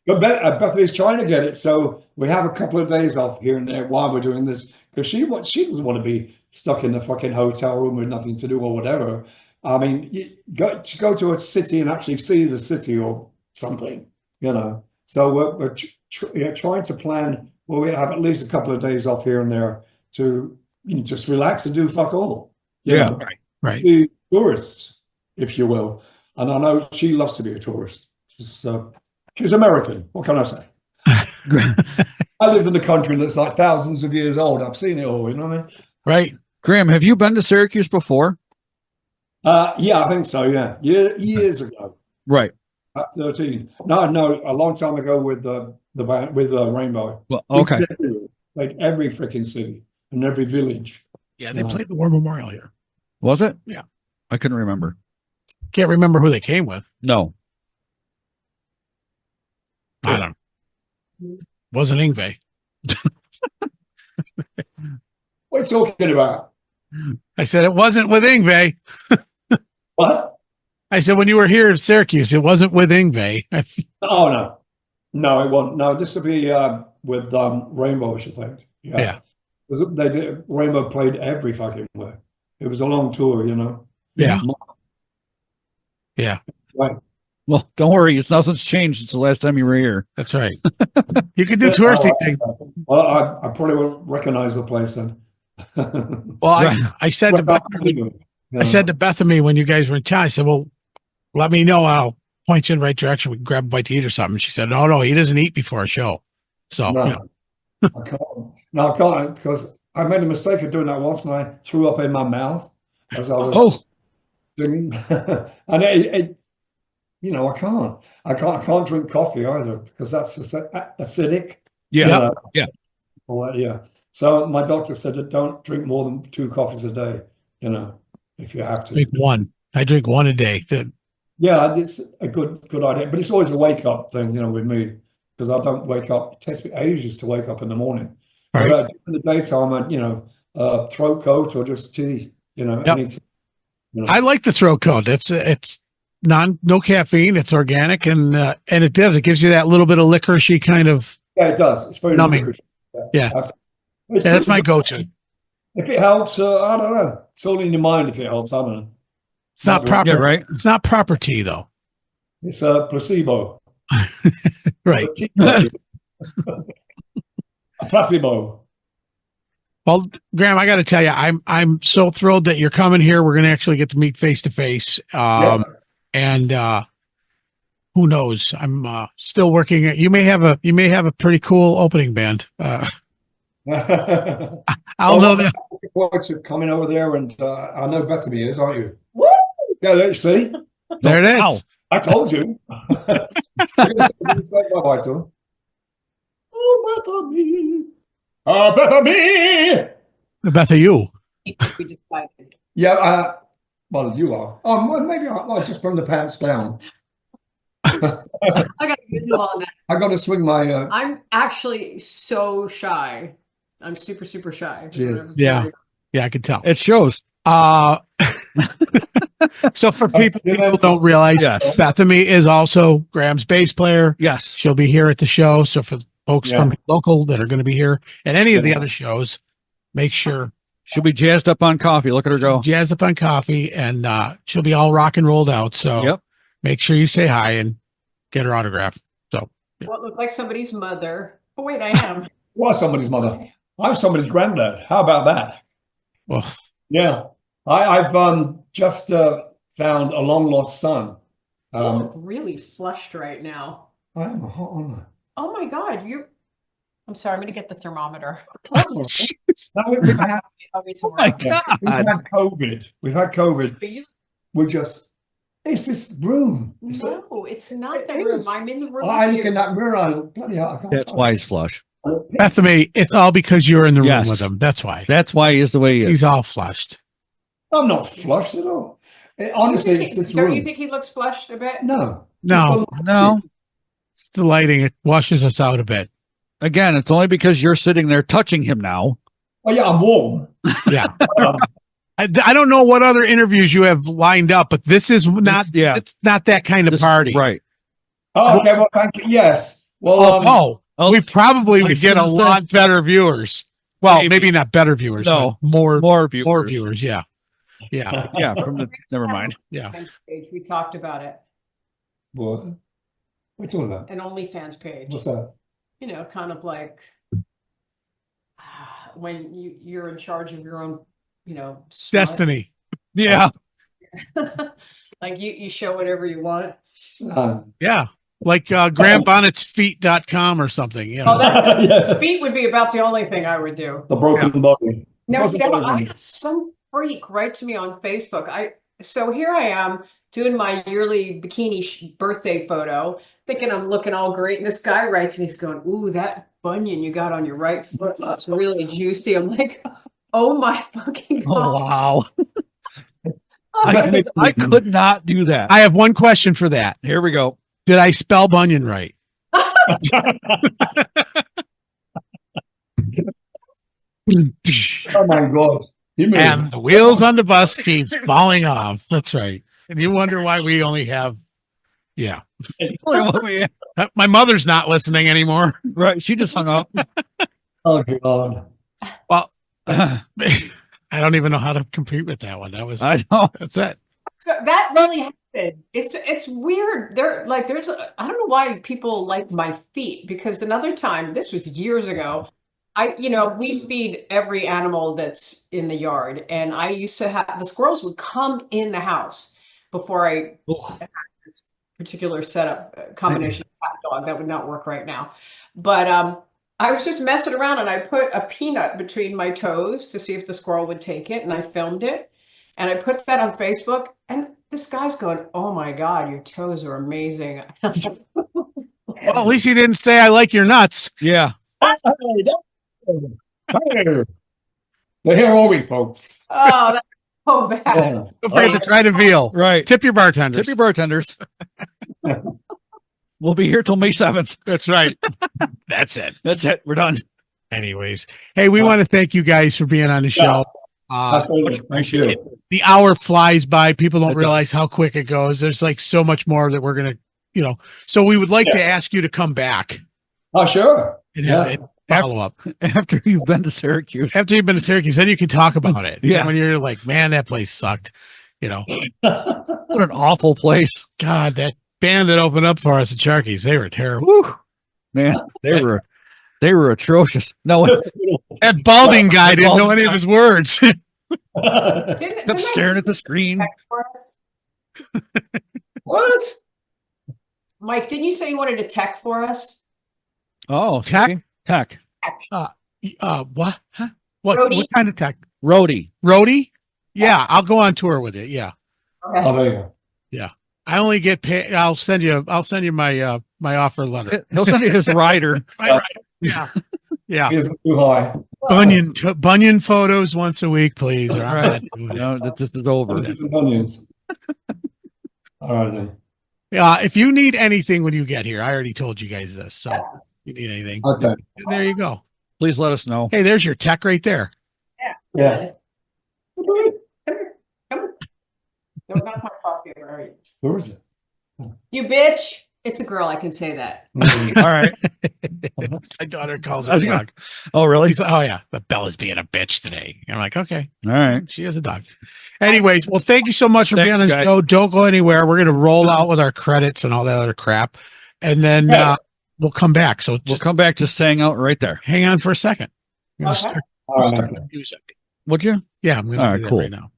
Speaker 3: But Bethany's trying to get it, so we have a couple of days off here and there while we're doing this, because she doesn't want to be stuck in the fucking hotel room with nothing to do or whatever. I mean, you go to a city and actually see the city or something, you know. So we're trying to plan. Well, we have at least a couple of days off here and there to just relax and do fuck all. You know,
Speaker 1: right.
Speaker 3: Be tourists, if you will. And I know she loves to be a tourist. She's American. What can I say? I lived in a country that's like thousands of years old. I've seen it all. You know what I mean?
Speaker 1: Right.
Speaker 2: Graham, have you been to Syracuse before?
Speaker 3: Yeah, I think so. Yeah, years ago.
Speaker 2: Right.
Speaker 3: 13. No, a long time ago with the band, with Rainbow.
Speaker 2: Well, okay.
Speaker 3: Like every freaking city and every village.
Speaker 1: Yeah, they played the War Memorial here.
Speaker 2: Was it?
Speaker 1: Yeah.
Speaker 2: I couldn't remember.
Speaker 1: Can't remember who they came with.
Speaker 2: No.
Speaker 1: I don't know. Wasn't Ingve.
Speaker 3: What are you talking about?
Speaker 1: I said it wasn't with Ingve.
Speaker 3: What?
Speaker 1: I said when you were here in Syracuse, it wasn't with Ingve.
Speaker 3: Oh no, it won't. No, this will be with Rainbow, I should think. Yeah. They did. Rainbow played every fucking way. It was a long tour, you know.
Speaker 1: Yeah. Yeah.
Speaker 3: Right.
Speaker 2: Well, don't worry. Nothing's changed since the last time you were here.
Speaker 1: That's right. You can do touristy things.
Speaker 3: Well, I probably won't recognize the place then.
Speaker 1: Well, I said to Bethany when you guys were in town, I said, well, let me know. I'll point you in the right direction. We can grab a bite to eat or something. She said, no, he doesn't eat before a show. So,
Speaker 3: no,
Speaker 1: you know.
Speaker 3: I can't. No, I can't, because I made a mistake of doing that once and I threw up in my mouth as I was singing. And it you know, I can't drink coffee either because that's acidic.
Speaker 2: Yeah.
Speaker 3: Yeah. So my doctor said that don't drink more than 2 coffees a day, you know, if you have to.
Speaker 1: Drink one. I drink one a day.
Speaker 3: Yeah, it's a good idea. But it's always a wake up thing, you know, with me, because I don't wake up. It takes me ages to wake up in the morning.
Speaker 1: Right.
Speaker 3: But in the daytime, you know, throat coat or just tea, you know.
Speaker 1: Yep.
Speaker 3: You know.
Speaker 1: I like the throat coat. It's no caffeine. It's organic, and it gives you that little bit of licoricey kind of.
Speaker 3: Yeah, it does. It's very
Speaker 1: numbing.
Speaker 3: licorice.
Speaker 1: Yeah. That's my go-to.
Speaker 3: If it helps, I don't know. It's all in your mind. If it helps, I don't know.
Speaker 1: It's not proper.
Speaker 2: Yeah, right.
Speaker 1: It's not proper tea though.
Speaker 3: It's a placebo.
Speaker 1: Right.
Speaker 3: A placebo.
Speaker 1: Well, Graham, I got to tell you, I'm so thrilled that you're coming here. We're going to actually get to meet face to face. And who knows? I'm still working. You may have a pretty cool opening band. I'll know that.
Speaker 3: Folks are coming over there, and I know Bethany is, aren't you?
Speaker 4: Woo!
Speaker 3: Yeah, let's see.
Speaker 1: There it is.
Speaker 3: I told you. Say bye-bye to him. Oh, Bethany. Bethany.
Speaker 1: The Beth of you.
Speaker 4: We decided.
Speaker 3: Yeah, well, you are. Oh, well, maybe I just from the pants down.
Speaker 4: I got to do all that.
Speaker 3: I got to swing my.
Speaker 4: I'm actually so shy. I'm super, super shy.
Speaker 1: Yeah, I can tell.
Speaker 2: It shows.
Speaker 1: So for people who don't realize,
Speaker 2: Yes.
Speaker 1: Bethany is also Graham's bass player.
Speaker 2: Yes.
Speaker 1: She'll be here at the show. So for folks from local that are going to be here at any of the other shows, make sure
Speaker 2: She'll be jazzed up on coffee. Look at her go.
Speaker 1: jazz up on coffee, and she'll be all rock and rolled out. So make sure you say hi and get her autograph. So
Speaker 4: Well, look like somebody's mother. Oh, wait, I am.
Speaker 3: You are somebody's mother. I'm somebody's granddad. How about that?
Speaker 1: well,
Speaker 3: Yeah. I've just found a long lost son.
Speaker 4: You look really flushed right now.
Speaker 3: I am a hot one.
Speaker 4: Oh my God, I'm sorry, I'm going to get the thermometer.
Speaker 3: We've had
Speaker 4: I'll be tomorrow.
Speaker 3: COVID. We've had COVID.
Speaker 4: But you
Speaker 3: We're just It's this room.
Speaker 4: No, it's not
Speaker 3: It
Speaker 4: the room.
Speaker 3: is.
Speaker 4: I'm in the room.
Speaker 3: I
Speaker 4: with
Speaker 3: look
Speaker 4: you.
Speaker 3: in that mirror. I look, bloody hell, I can't.
Speaker 2: That's why he's flush.
Speaker 1: Bethany, it's all because you're in the room
Speaker 2: Yes.
Speaker 1: with him. That's why.
Speaker 2: That's why he is the way he is.
Speaker 1: He's all flushed.
Speaker 3: I'm not flushed at all. Honestly, it's this
Speaker 4: Don't you
Speaker 3: room.
Speaker 4: think he looks flushed a bit?
Speaker 3: No.
Speaker 1: No,
Speaker 2: No.
Speaker 1: it's the lighting. It washes us out a bit.
Speaker 2: Again, it's only because you're sitting there touching him now.
Speaker 3: Oh, yeah, I'm warm.
Speaker 1: Yeah. I don't know what other interviews you have lined up, but this is not. It's not that kind of
Speaker 2: This-
Speaker 1: party.
Speaker 2: Right.
Speaker 3: Oh, okay, well, thank you. Yes. Well,
Speaker 2: Oh,
Speaker 1: we probably
Speaker 2: I
Speaker 1: would
Speaker 2: was
Speaker 1: get a
Speaker 2: gonna say-
Speaker 1: lot better viewers. Well,
Speaker 2: Maybe.
Speaker 1: maybe not better viewers.
Speaker 2: No.
Speaker 1: but more
Speaker 2: more viewers.
Speaker 1: more viewers. Yeah. Yeah.
Speaker 2: Yeah, from the never mind.
Speaker 1: Yeah.
Speaker 4: Page. We talked about it.
Speaker 3: what? What are you talking about?
Speaker 4: An OnlyFans page.
Speaker 3: What's that?
Speaker 4: You know, kind of like when you're in charge of your own, smut.
Speaker 1: Destiny.
Speaker 2: Yeah.
Speaker 4: Like you show whatever you want.
Speaker 1: Yeah. Like Graham Bonnet's feet.com or something. You know.
Speaker 3: Yeah.
Speaker 4: Feet would be about the only thing I would do.
Speaker 3: The broken body.
Speaker 4: No,
Speaker 3: Broken body.
Speaker 4: I had some freak write to me on Facebook. So here I am doing my yearly bikini birthday photo, thinking I'm looking all great, and this guy writes and he's going, "Ooh, that bunion you got on your right foot looks really juicy." I'm like, "Oh my fucking
Speaker 2: Oh,
Speaker 4: god!"
Speaker 2: wow.
Speaker 4: Oh,
Speaker 2: I could not do that.
Speaker 1: I have one question for that.
Speaker 2: Here we go.
Speaker 1: Did I spell bunion right?
Speaker 3: Oh my God. You mean
Speaker 1: And the wheels on the bus keep falling off. That's right. And you wonder why we only have, yeah. My mother's not listening anymore.
Speaker 2: Right. She just hung up.
Speaker 3: oh God.
Speaker 1: Well, I don't even know how to compete with that one.
Speaker 2: I know.
Speaker 1: That's it.
Speaker 4: So that really happened. It's weird. I don't know why people like my feet, because another time, this was years ago, we feed every animal that's in the yard, and I used to have the squirrels would come in the house before I had this particular setup combination of cat dog that would not work right now. But I was just messing around and I put a peanut between my toes to see if the squirrel would take it, and I filmed it and I put that on Facebook, and this guy's going, "Oh my God, your toes are amazing."
Speaker 1: Well, at least he didn't say, "I like your nuts."
Speaker 2: Yeah.
Speaker 3: So here are we, folks.
Speaker 4: Oh, that's so bad.
Speaker 3: Yeah.
Speaker 1: Don't forget to try the veal.
Speaker 2: Right.
Speaker 1: Tip your bartenders.
Speaker 2: Tip your bartenders. We'll be here till May 7th.
Speaker 1: That's right. That's it.
Speaker 2: That's it. We're done.
Speaker 1: Anyways, hey, we want to thank you guys for being on the show.
Speaker 3: Absolutely. Thank you.
Speaker 1: The hour flies by. People don't
Speaker 2: It
Speaker 1: realize how quick it goes. There's like so much more that we're going to, so we would like to ask you to come back
Speaker 3: Oh, sure.
Speaker 1: and have a follow up.
Speaker 2: After you've been to Syracuse.
Speaker 1: After you've been to Syracuse, then you can talk about it.
Speaker 2: Yeah.
Speaker 1: When you're like, man, that place sucked.
Speaker 2: What an awful place.
Speaker 1: God, that band that opened up for us at Sharky's, they were terrible.
Speaker 2: Whew. Man, they were atrocious. No,
Speaker 1: That balding guy didn't know any of his words.
Speaker 4: Didn't
Speaker 2: kept staring at the screen.
Speaker 4: text for us?
Speaker 3: What?
Speaker 4: Mike, didn't you say you wanted to tech for us?
Speaker 2: Oh,
Speaker 1: Tech?
Speaker 2: Tech.
Speaker 1: What? Huh? What
Speaker 4: Roadie?
Speaker 1: kind of tech?
Speaker 2: Roadie.
Speaker 1: Roadie? Yeah, I'll go on tour with it. Yeah.
Speaker 4: Okay.
Speaker 3: Oh, there you go.
Speaker 1: I only get paid. I'll send you my my offer letter.
Speaker 2: He'll send you his rider.
Speaker 1: Right. Yeah. Yeah.
Speaker 3: He isn't too high.
Speaker 1: Bunion photos once a week, please. Or I'm not doing it.
Speaker 2: No, that this is over.
Speaker 3: Onions and onions. All right, then.
Speaker 1: If you need anything when you get here, I already told you guys this. So if you need anything,
Speaker 3: Okay.
Speaker 1: there you go.
Speaker 2: Please let us know.
Speaker 1: Hey, there's your tech right there.
Speaker 3: Yeah.
Speaker 4: Come here. Come on. Don't knock my coffee over. All right.
Speaker 3: Where is it?
Speaker 4: You bitch. It's a girl. I can say that.
Speaker 2: All right.
Speaker 1: My daughter calls her a dog.
Speaker 2: Oh, really?
Speaker 1: She's like, oh yeah, but Bella's being a bitch today. I'm like, okay,
Speaker 2: All right.
Speaker 1: she has a dog. Anyways, well, thank you so much for
Speaker 2: Thanks,
Speaker 1: being on the
Speaker 2: guys.
Speaker 1: show. Don't go anywhere. We're gonna roll out with our credits and all that other crap, and then we'll come back. So
Speaker 2: We'll
Speaker 1: just
Speaker 2: come back to staying out right there.
Speaker 1: hang on for a second. I'm gonna
Speaker 4: Okay.
Speaker 3: All
Speaker 1: start
Speaker 3: right.
Speaker 1: the music.
Speaker 2: Would you?
Speaker 1: Yeah, I'm gonna
Speaker 2: All right,
Speaker 1: do that
Speaker 2: cool.
Speaker 1: right now.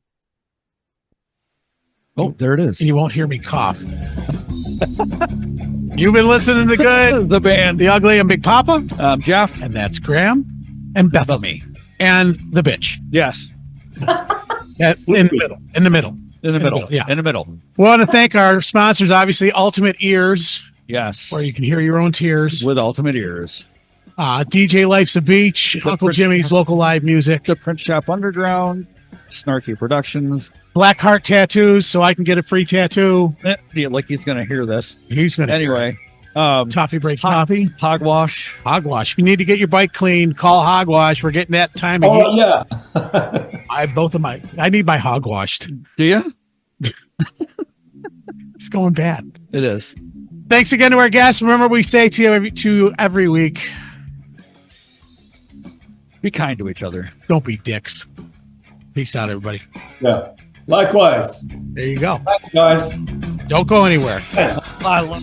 Speaker 2: Oh, there it is.
Speaker 1: And you won't hear me cough. You've been listening to the good,
Speaker 2: The band.
Speaker 1: the ugly, and Big Papa,
Speaker 2: Jeff.
Speaker 1: and that's Graham and Bethany and the bitch.
Speaker 2: Yes.
Speaker 1: In the middle. In the middle.
Speaker 2: In the middle.
Speaker 1: Yeah.
Speaker 2: In the middle.
Speaker 1: We want to thank our sponsors, obviously, Ultimate Ears,
Speaker 2: Yes.
Speaker 1: where you can hear your own tears.
Speaker 2: With Ultimate Ears.
Speaker 1: DJ Life's a Beach, Uncle Jimmy's Local Live Music,
Speaker 2: The Print Shop Underground, Snarky Productions.
Speaker 1: Black Heart Tattoos, so I can get a free tattoo.
Speaker 2: Yeah, like he's going to hear this.
Speaker 1: He's going to.
Speaker 2: Anyway.
Speaker 1: Toffee Break Coffee.
Speaker 2: Hogwash.
Speaker 1: Hogwash. If you need to get your bike clean, call Hogwash. We're getting that time of year.
Speaker 3: Yeah.
Speaker 1: I need my hogwashed.
Speaker 2: Do you?
Speaker 1: It's going bad.
Speaker 2: It is.
Speaker 1: Thanks again to our guests. Remember, we say to you every week,
Speaker 2: be kind to each other.
Speaker 1: Don't be dicks. Peace out, everybody.
Speaker 3: Yeah. Likewise.
Speaker 1: There you go.
Speaker 3: Thanks, guys.
Speaker 1: Don't go anywhere.
Speaker 2: I love